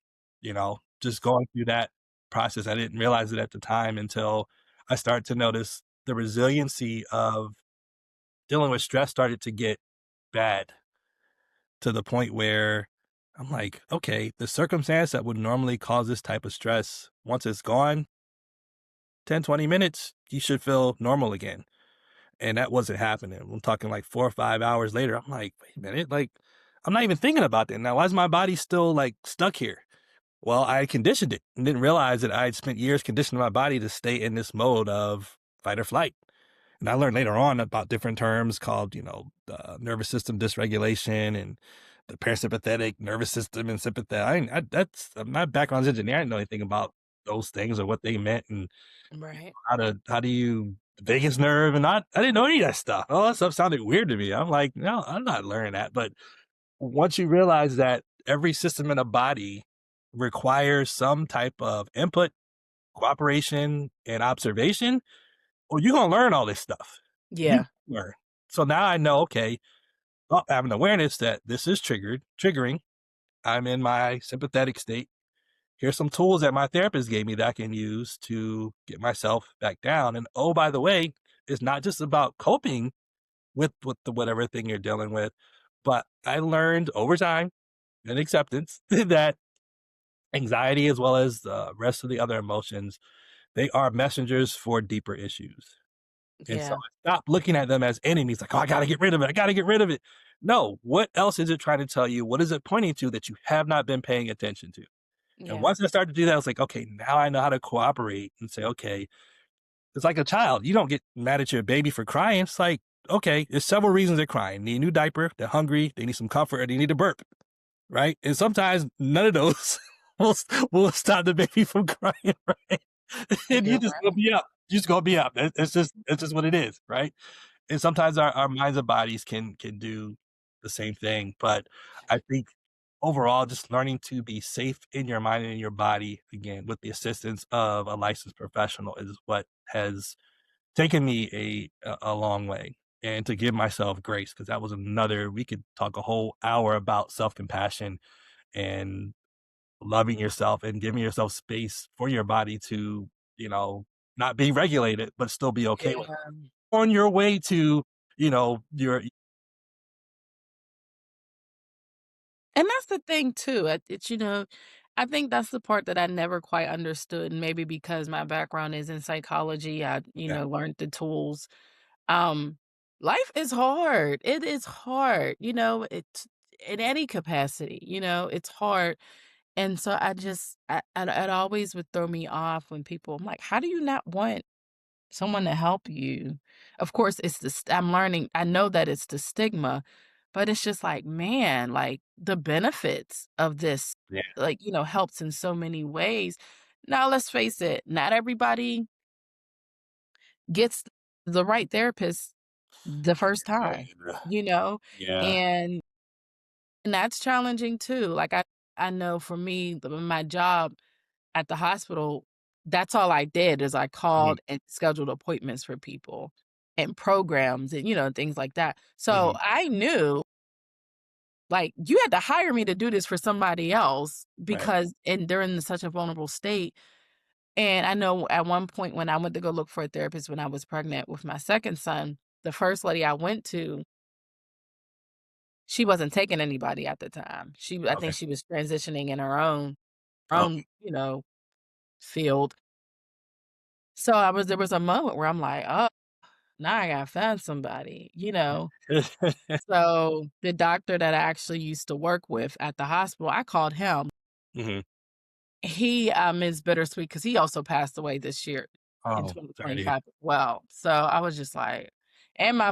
just going through that process. I didn't realize it at the time until I started to notice the resiliency of dealing with stress started to get bad to the point where I'm like, okay, the circumstance that would normally cause this type of stress, once it's gone, 10, 20 minutes, you should feel normal again. And that wasn't happening. I'm talking like 4 or 5 hours later. I'm like, wait a minute, like, I'm not even thinking about that now. Why is my body still like stuck here? Well, I conditioned it and didn't realize that I had spent years conditioning my body to stay in this mode of fight or flight. And I learned later on about different terms called, nervous system dysregulation and the parasympathetic nervous system and sympathetic. That's my background's engineer. I didn't know anything about those things or what they meant and Right. how do you vagus nerve and I didn't know any of that stuff. All that stuff sounded weird to me. I'm like, no, I'm not learning that. But once you realize that every system in a body requires some type of input, cooperation, and observation, well, you're gonna learn all this stuff. You Yeah. learn. So now I know, okay, well, I have an awareness that this is triggering. I'm in my sympathetic state. Here's some tools that my therapist gave me that I can use to get myself back down. And oh, by the way, it's not just about coping with the whatever thing you're dealing with, but I learned over time and acceptance that anxiety as well as the rest of the other emotions, they are messengers for deeper issues. And so Yeah. I stopped looking at them as enemies, like, "Oh, I gotta get rid of it. I gotta get rid of it." No, what else is it trying to tell you? What is it pointing to that you have not been paying attention to? And Yeah. once I started to do that, I was like, "Okay, now I know how to cooperate and say, okay." It's like a child. You don't get mad at your baby for crying. It's like, okay, there's several reasons they're crying. They need a new diaper, they're hungry, they need some comfort, or they need a burp, right? And sometimes none of those will stop the baby from crying, right? And you You're just gonna right. be up. You just gonna be up. It's just what it is, right? And sometimes our minds and bodies can do the same thing. But I think overall, just learning to be safe in your mind and in your body, again, with the assistance of a licensed professional is what has taken me a long way. And to give myself grace, because that was another, we could talk a whole hour about self-compassion and loving yourself and giving yourself space for your body to, you know, not be regulated, but still be okay with Yeah. on your way to, your And that's the thing too. I think that's the part that I never quite understood. And maybe because my background is in psychology, I, yeah, learned the tools. Um, Life is hard. It is hard, it's in any capacity, it's hard. And so it always would throw me off when people, I'm like, how do you not want someone to help you? Of course, I'm learning, I know that it's the stigma, but it's just like, man, like the benefits of this, yeah, like, helps in so many ways. Now, let's face it, not everybody gets the right therapist the first time, yeah, you know? yeah, And that's challenging too. Like I know for me, my job at the hospital, that's all I did is I mhm, called and scheduled appointments for people and programs and, things like that. So mhm, I knew, like, you had to hire me to do this for somebody else right, because and they're in such a vulnerable state. And I know at one point when I went to go look for a therapist when I was pregnant with my second son, the first lady I went to, she wasn't taking anybody at the time. I okay, think she was transitioning in her okay. own, field. So there was a moment where I'm like, "Oh, now I gotta find somebody." So the doctor that I actually used to work with at the hospital, I called him. Mhm. He, is bittersweet because he also passed away this year in Oh, sorry to hear. 2025 as well. So I was just like, and my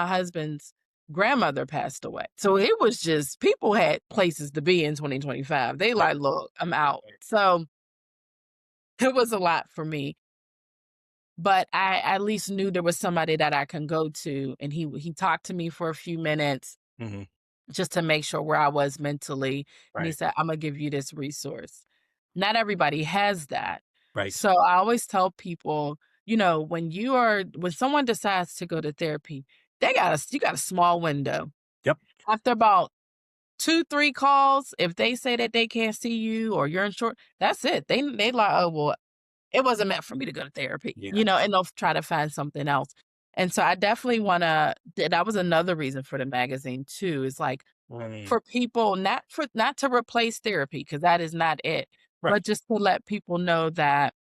husband's grandmother passed away. So it was just people had places to be in 2025. They Right, like, "Look, I'm out." right, So it was a lot for me, but I at least knew there was somebody that I can go to, and he talked to me for a few minutes mhm, just to make sure where I was mentally, and he right, said, "Imma give you this resource." Not everybody has that. right. So I always tell people, when someone decides to go to therapy, you got a small window. Yep, After about 2, 3 calls, if they say that they can't see you or you're in short, that's it. They like, "Oh, well, it wasn't meant for me to go to therapy," yeah, and they'll try to find something else. And so I definitely wanna that was another reason for the magazine too, is like mm, for people not to replace therapy, because that is not it, right. but just to let people know that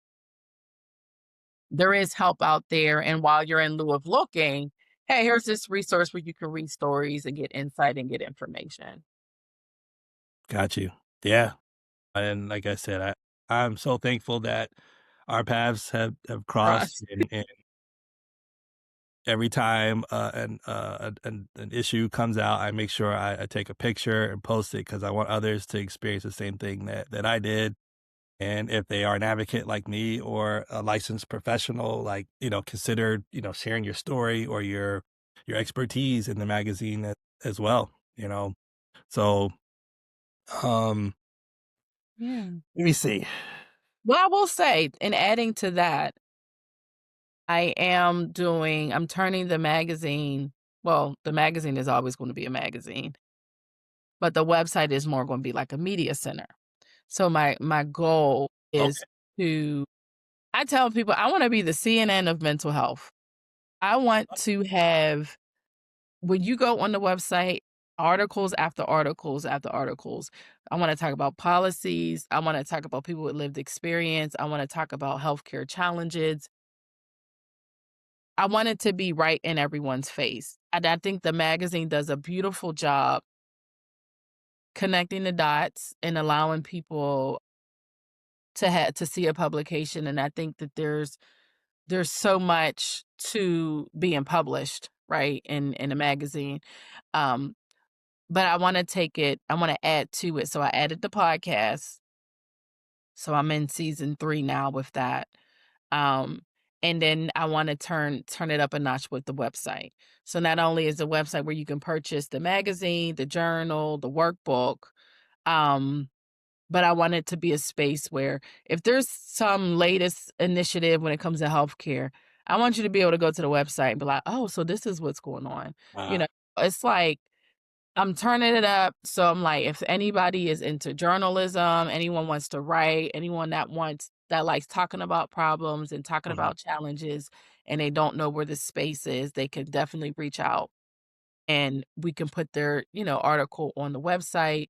there is help out there, and while you're in lieu of looking, hey, here's this resource where you can read stories and get insight and get information. Got you. Yeah, and like I said, I'm so thankful that our paths have crossed, Trust. and every time, an issue comes out, I make sure I take a picture and post it because I want others to experience the same thing that I did. And if they are an advocate like me or a licensed professional, like, consider, sharing your story or your expertise in the magazine as well, you know? So, um, Yeah. let me see. Well, I will say, in adding to that, I'm turning the magazine, well, the magazine is always gonna be a magazine, but the website is more gonna be like a media center. So my goal is Okay. to I tell people I wanna be the CNN of mental health. I want to have when you go on the website, articles after articles after articles. I wanna talk about policies, I wanna talk about people with lived experience, I wanna talk about healthcare challenges, I want it to be right in everyone's face. And I think the magazine does a beautiful job connecting the dots and allowing people to see a publication, and I think that there's so much to being published, right, in a magazine, um, but I wanna add to it, so I added the podcast, so I'm in season 3 now with that, um, and then I wanna turn it up a notch with the website. So not only is the website where you can purchase the magazine, the journal, the workbook, um but I want it to be a space where if there's some latest initiative when it comes to healthcare, I want you to be able to go to the website and be like, "Oh, so this is what's going on." You Uh, know, it's like I'm turning it up, so I'm like, if anybody is into journalism, anyone wants to write, anyone that likes talking about problems and talking mhm. about challenges, and they don't know where the space is, they can definitely reach out, and we can put their, article on the website.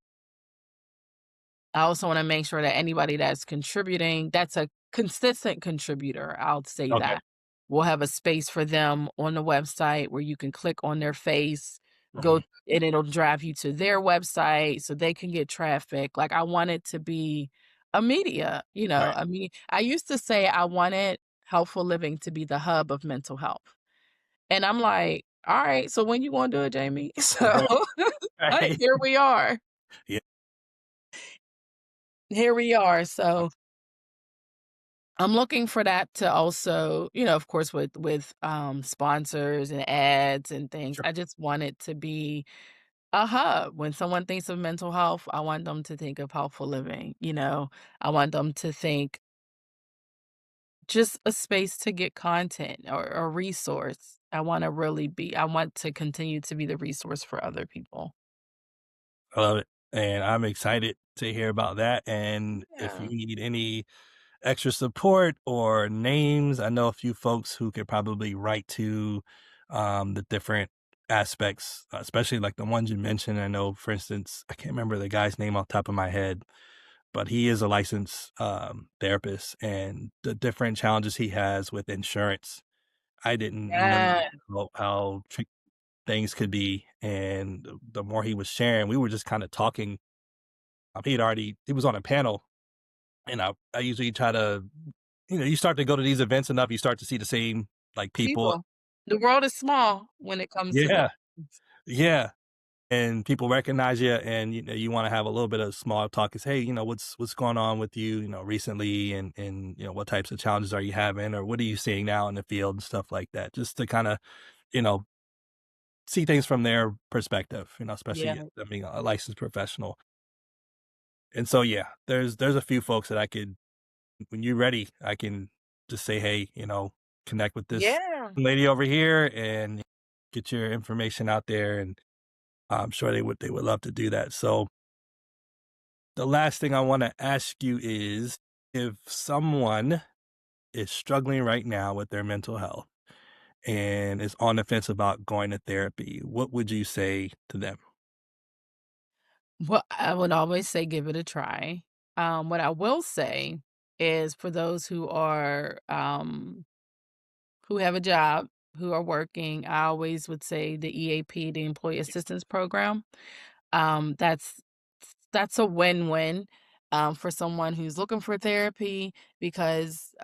I also wanna make sure that anybody that's contributing, that's a consistent contributor, I'll say Okay. that. We'll have a space for them on the website where you can click on their face, go Mhm. and it'll drive you to their website so they can get traffic. Like, I want it to be a media, Right. I mean, I used to say I wanted Healthful Living to be the hub of mental health. And I'm like, "Alright, so when you gonna do it, Jamie?" So, Right. Right. here we are. Yeah. Here we are, so I'm looking for that to also, of course, with sponsors and ads and things. Sure. I just want it to be a hub. When someone thinks of mental health, I want them to think of healthful living. I want them to think just a space to get content or a resource. I want to continue to be the resource for other people. I love it, and I'm excited to hear about that, and if Yeah. you need any extra support or names, I know a few folks who could probably write to, the different aspects, especially like the ones you mentioned. I know, for instance, I can't remember the guy's name off the top of my head, but he is a licensed, therapist, and the different challenges he has with insurance, I didn't know Yeah. how tricky things could be, and the more he was sharing, we were just kinda talking. He was on a panel, and I usually try to, you start to go to these events enough, you start to see the same, like, people. People. The world is small when it comes to that. Yeah, yeah, and people recognize you, and, you wanna have a little bit of small talk is, "Hey, what's going on with you, recently, and, what types of challenges are you having, or what are you seeing now in the field?" and stuff like that, just to kinda, you know, see things from their perspective, Yeah. especially them being a licensed professional. And so, yeah, there's a few folks that I could, when you're ready, I can just say, "Hey, connect with this Yeah. lady over here and get your information out there," and I'm sure they would love to do that. So, the last thing I wanna ask you is, if someone is struggling right now with their mental health and is on the fence about going to therapy, what would you say to them? Well, I would always say give it a try. What I will say is for those who have a job, who are working, I always would say the EAP, the Employee Assistance Program. That's a win-win for someone who's looking for therapy because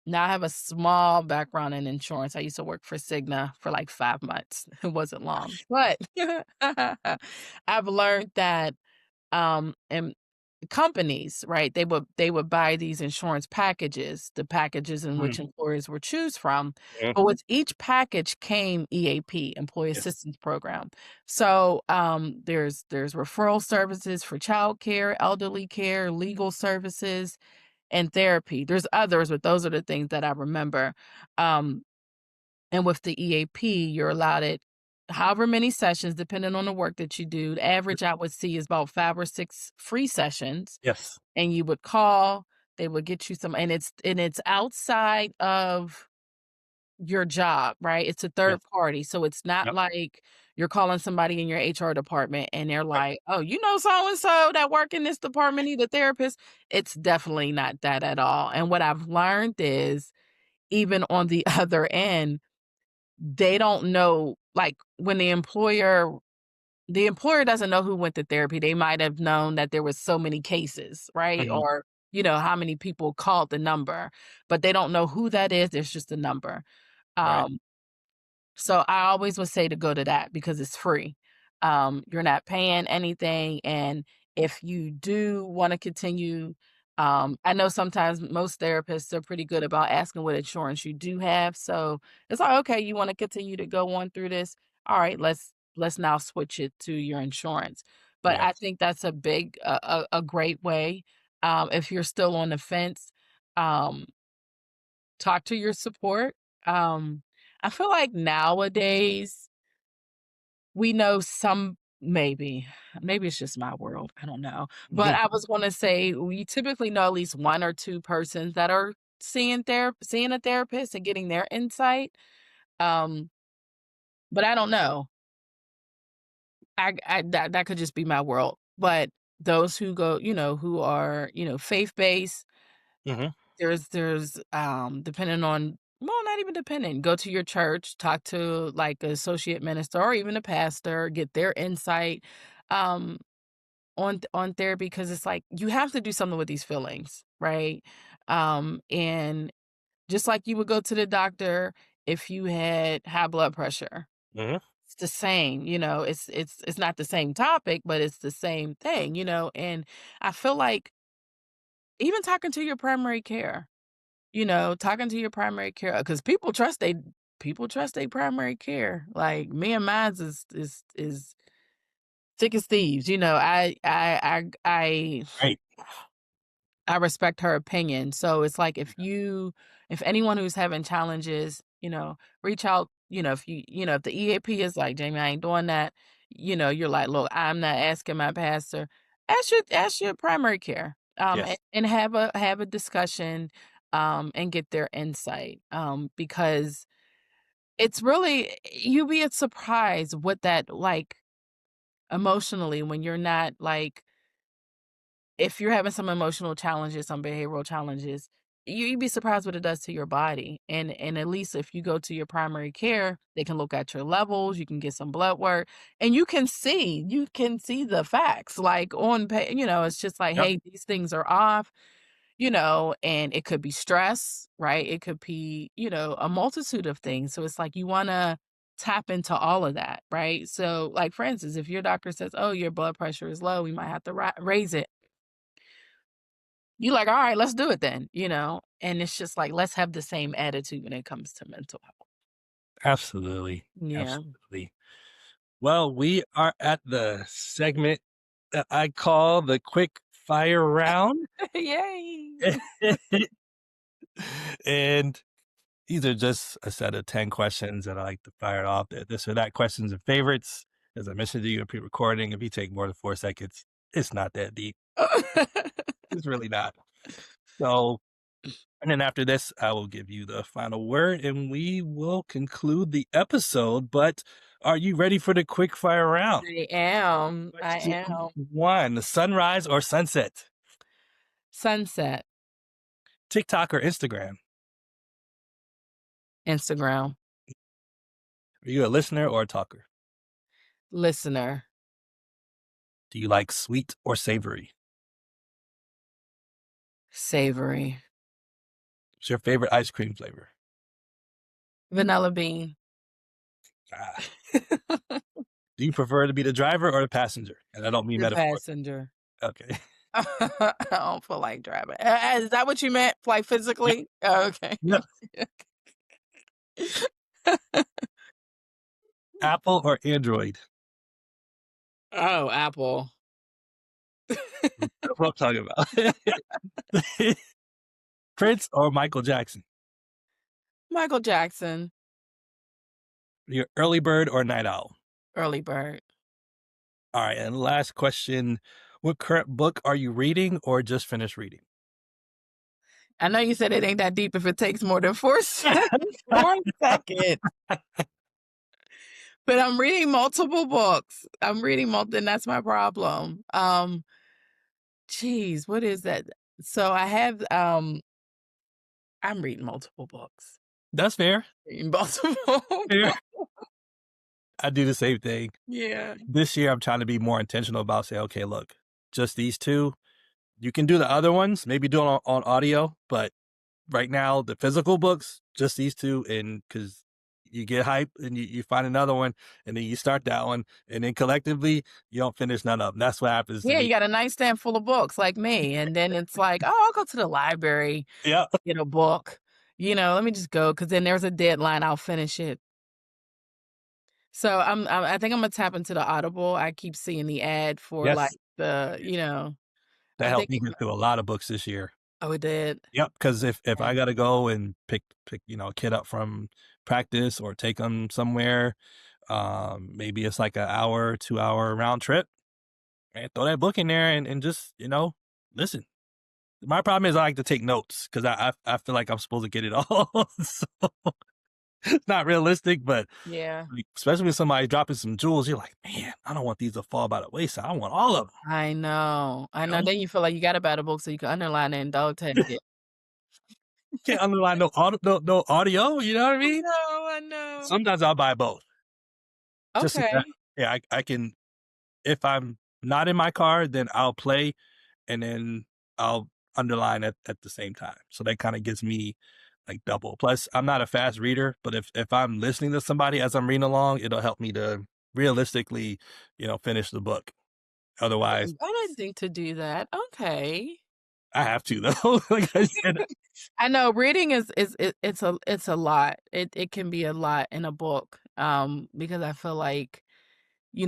now I have a small background in insurance. I used to work for Cigna for like 5 months. It wasn't long, but I've learned that and companies, right, they would buy these insurance packages, the packages in Mm, which employers would choose from, mhm, but with each package came EAP, Employee yes, Assistance Program. So, there's referral services for childcare, elderly care, legal services, and therapy. There's others, but those are the things that I remember. Um, and with the EAP, you're allowed it however many sessions, depending on the work that you do. The average I would see is about 5 or 6 free sessions, yes, and you would call, they would get you some and it's outside of your job, right? It's a yes, third party, so it's not yep, like you're calling somebody in your HR department and they're right, like, "Oh, you know so and so that work in this department need a therapist?" It's definitely not that at all, and what I've learned is even on the other end, they don't know, like, when the employer doesn't know who went to therapy. They might have known that there was so many cases, right? Mhm. Or, how many people called the number, but they don't know who that is. There's just a number. Right. Um, so I always would say to go to that because it's free. You're not paying anything. And if you do want to continue, I know sometimes most therapists are pretty good about asking what insurance you do have. So it's like, okay, you want to continue to go on through this. All right, let's now switch it to your insurance. But I Yes. think that's a great way. If you're still on the fence, um, talk to your support. Um, I feel like nowadays we know some, maybe it's just my world, I don't know. But Mhm. I was gonna say we typically know at least one or two persons that are seeing a therapist and getting their insight. Um, but I don't know. That could just be my world. But those who go, who are, faith-based, Mhm. there's depending on, well, not even dependent, go to your church, talk to like an associate minister or even a pastor, get their insight um on therapy, because it's like you have to do something with these feelings, right? And just like you would go to the doctor if you had high blood pressure, Mhm. it's the same, it's not the same topic, but it's the same thing, and I feel like even talking to your primary care, talking to your primary care, because people trust their primary care. Like me and mine's is thick as thieves. Right. I respect her opinion. So it's like if anyone who's having challenges, reach out. If the EAP is like, Jamie, I ain't doing that. You're like, look, I'm not asking my pastor. Ask your primary care. Yes. And have a discussion, and get their insight. Because it's really, you'd be surprised what that like emotionally when you're not like, if you're having some emotional challenges, some behavioral challenges, you'd be surprised what it does to your body. And at least if you go to your primary care, they can look at your levels, you can get some blood work, and you can see the facts. Like it's just like, Yep. hey, these things are off, and it could be stress, right? It could be, a multitude of things. So it's like you wanna tap into all of that, right? So, like, for instance, if your doctor says, "Oh, your blood pressure is low, we might have to raise it." You like, "All right, let's do it then," And it's just like, let's have the same attitude when it comes to mental health. Absolutely. Yeah. Absolutely. Well, we are at the segment that I call the quick fire round. Yay. And these are just a set of 10 questions that I like to fire off. This or that questions and favorites. As I mentioned to you in pre-recording, if you take more than 4 seconds, it's not that deep. It's really not. So, and then after this, I will give you the final word and we will conclude the episode. But are you ready for the quick fire round? I am. I Question am. one, sunrise or sunset? Sunset. TikTok or Instagram? Instagram. Are you a listener or a talker? Listener. Do you like sweet or savory? Savory. What's your favorite ice cream flavor? Vanilla bean. Ah. Do you prefer to be the driver or the passenger? And I don't mean The metaphorically. passenger. Okay. I don't feel like driving. Is that what you meant? Like Yep. physically? Oh, okay. Yep. Apple or Android? Oh, Apple. That's what I'm talking about. Prince or Michael Jackson? Michael Jackson. You're early bird or night owl? Early bird. All right. And last question. What current book are you reading or just finished reading? I know you said it ain't that deep if it takes more than 4 seconds. 4 seconds. But I'm reading multiple books. And that's my problem. Geez, what is that? So I have I'm reading multiple books. That's fair. in Baltimore. Fair. I do the same thing. Yeah. This year, I'm trying to be more intentional about saying, okay, look, just these two. You can do the other ones, maybe do it on audio, but right now, the physical books, just these two, and because you get hype and you find another one, and then you start that one, and then collectively, you don't finish none of them. That's what happens to Yeah, you me. got a nightstand full of books like me, and then it's like, "Oh, I'll go to the library, Yeah. get a book." Let me just go because then there's a deadline, I'll finish it. So I think I'm gonna tap into the Audible. I keep seeing the ad for, like, Yes. That I helped think me get through a lot of books this year. oh, it did? Yep. Because if Okay. I got to go and pick a kid up from practice or take them somewhere, maybe it's like an hour, 2 hour round trip, and throw that book in there and just listen. My problem is I like to take notes because I feel like I'm supposed to get it all. So it's not realistic, but Yeah. like, especially when somebody's dropping some jewels, you're like, man, I don't want these to fall by the wayside. I want all of them. I know. I You know. know? Then you feel like you got a better book so you can underline it and dog tag it. Can't underline no audio. You know what I I mean? know, I know. Sometimes I'll buy both. Just so that, Okay. yeah, I can. If I'm not in my car, then I'll play and then I'll underline at the same time. So that kind of gives me like double. Plus, I'm not a fast reader, but if I'm listening to somebody as I'm reading along, it'll help me to realistically, finish the book. Otherwise, I didn't think to do that. Okay. I have to though. Like I said, I know reading it's a lot. It can be a lot in a book, because I feel like, you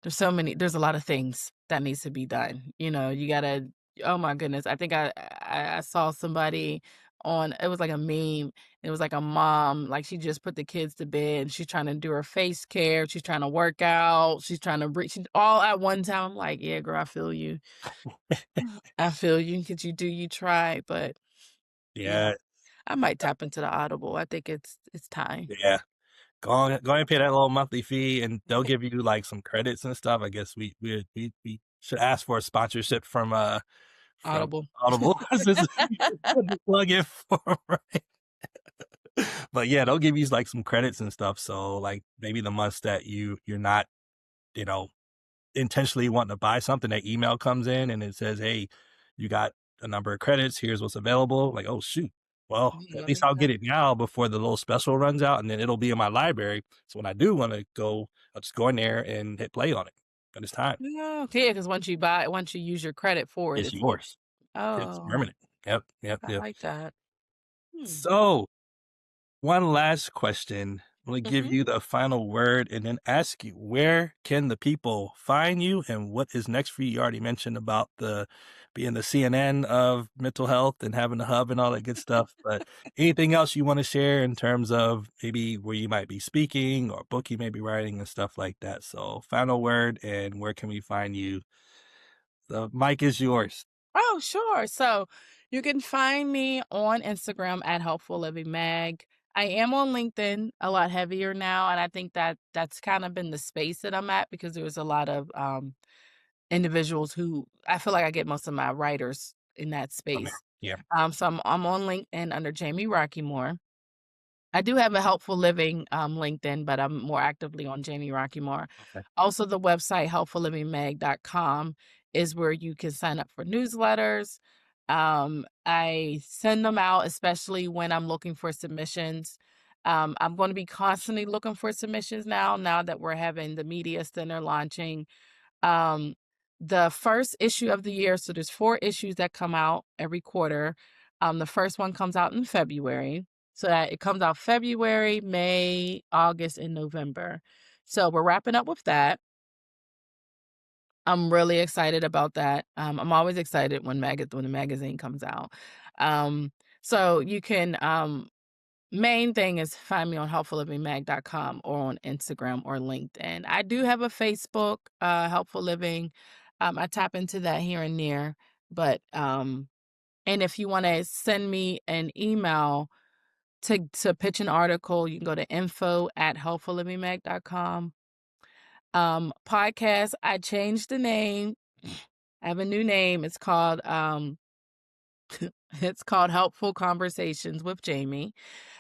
there's a lot of things that needs to be done. You gotta oh my goodness. I think I saw somebody on it was like a meme. It was like a mom, like she just put the kids to bed and she's trying to do her face care, she's trying to work out, she's trying to breathe, she all at one time. I'm like, yeah, girl, I feel you. I feel you. Could you try, but yeah. yeah, I might tap into the Audible. I think it's time. yeah. Go and pay that little monthly fee, and they'll give you like some credits and stuff. I guess we should ask for a sponsorship from Audible. Audible. This is what to plug it for, right? But yeah, they'll give you like some credits and stuff. So like maybe the months that you're not, you know, intentionally wanting to buy something, that email comes in and it says, "Hey, you got a number of credits. Here's what's available." Like, oh shoot. Well, at Let least me I'll tap get it now before the little special runs out, and then it'll be in my library. So when I do want to go, I'll just go in there and hit play on it. But it's time. Yeah, okay, because once you use your credit for it, It's it's yours. It's oh, permanent. Yep, yep, I yep. like that. Hmm. So one last question. I'm going to give Mhm. you the final word and then ask you, where can the people find you and what is next for you? You already mentioned about the being the CNN of mental health and having a hub and all that good stuff. But anything else you want to share in terms of maybe where you might be speaking or a book you may be writing and stuff like that? So final word and where can we find you? The mic is yours. Oh, sure. So you can find me on Instagram at Helpful Living Mag. I am on LinkedIn a lot heavier now, and I think that that's kind of been the space that I'm at because there's a lot of individuals who I feel like I get most of my writers in that From there. space. Yeah. So I'm on LinkedIn under Jamie Rockymore. I do have a Helpful Living, LinkedIn, but I'm more actively on Jamie Rockymore. Okay. Also, the website helpfullivingmag.com is where you can sign up for newsletters. I send them out, especially when I'm looking for submissions. I'm going to be constantly looking for submissions now that we're having the media center launching. Um, the first issue of the year, so there's 4 issues that come out every quarter. The first one comes out in February. So that it comes out February, May, August, and November. So we're wrapping up with that. I'm really excited about that. I'm always excited when the magazine comes out. Um, so you can main thing is find me on helpfullivingmag.com or on Instagram or LinkedIn. I do have a Facebook, Helpful Living. I tap into that here and there. But and if you want to send me an email to pitch an article, you can go to info@helpfullivingmag.com. Podcast, I changed the name. I have a new name. It's called It's called Helpful Conversations with Jamie.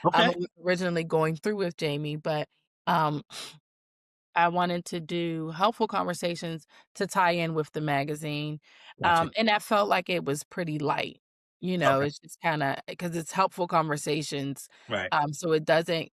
Okay. It was originally going through with Jamie, but um, I wanted to do helpful conversations to tie in with the magazine. Gotcha. And that felt like it was pretty light. Okay. It's just kind of because it's helpful conversations. Right. So it doesn't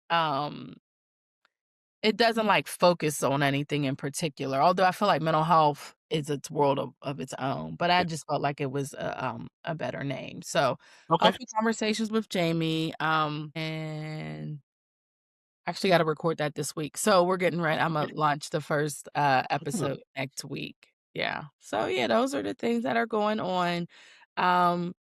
like focus on anything in particular. Although I feel like mental health is its world of its own, but I Yeah. just felt like it was a better name. So Okay. helpful conversations with Jamie. And actually got to record that this week. So we're getting ready. I'm gonna launch the first Excellent. episode next week. Yeah. So yeah, those are the things that are going on. Um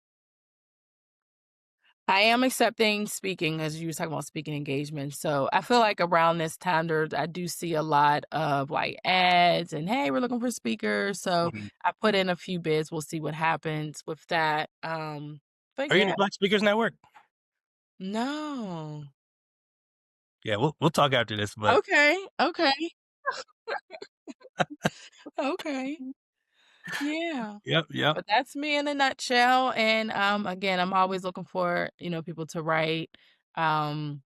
I am accepting speaking, as you were talking about speaking engagements. So I feel like around this time I do see a lot of like ads and hey, we're looking for speakers. So Mhm. I put in a few bids. We'll see what happens with that. But Are you in yeah, the Black Speakers Network? no. Yeah, we'll talk after this, but Okay. Okay. Okay. Yeah. yep, yep. But that's me in a nutshell, and, again, I'm always looking for, people to write. Um,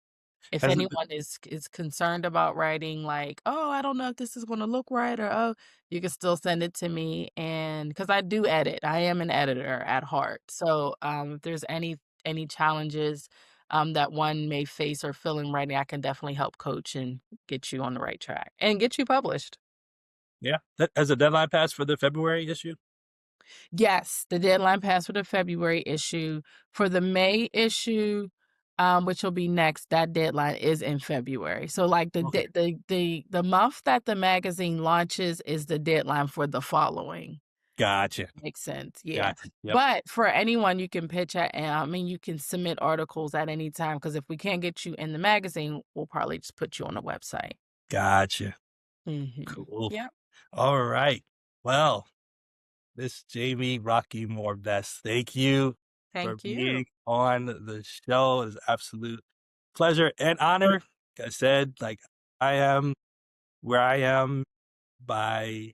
if As anyone is concerned about writing, like, "Oh, I don't know if this is gonna look right," or, "Oh," you can still send it to me, and because I do edit. I am an editor at heart. So, if there's any challenges, that one may face or feel in writing, I can definitely help coach and get you on the right track and get you published. yeah, that has a deadline passed for the February issue? Yes, the deadline passed for the February issue. For the May issue, which will be next, that deadline is in February. So, like, Okay. the month that the magazine launches is the deadline for the following. Gotcha. Makes sense, yeah. Gotcha. Yep. But for anyone, you can pitch at and I mean, you can submit articles at any time. Because if we can't get you in the magazine, we'll probably just put you on the website. Gotcha. Mhm. Cool. Yep. All right. Well, Miss Jamie Rockymore-Bess, thank you for Thank you. being on the show. It's an absolute pleasure and honor. Like I said, like I am where I am by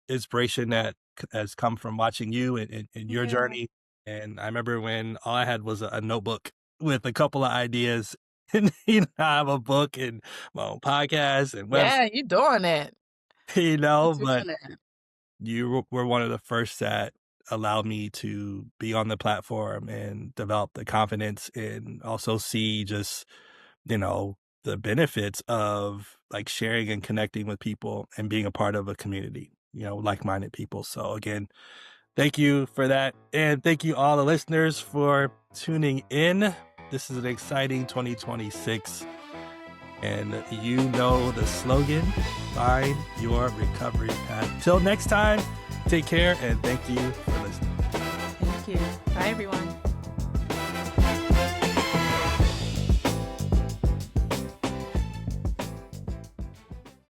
inspiration that has come from watching you and your Yeah. journey. And I remember when all I had was a notebook with a couple of ideas. And I have a book and my own podcast and website, Yeah, you doing it. You but doing it. you were one of the first that allowed me to be on the platform and develop the confidence and also see just, the benefits of like sharing and connecting with people and being a part of a community, like-minded people. So again, thank you for that. And thank you all the listeners for tuning in. This is an exciting 2026. And you know the slogan, find your recovery path. Till next time, take care and thank you for listening. Thank you. Bye, everyone.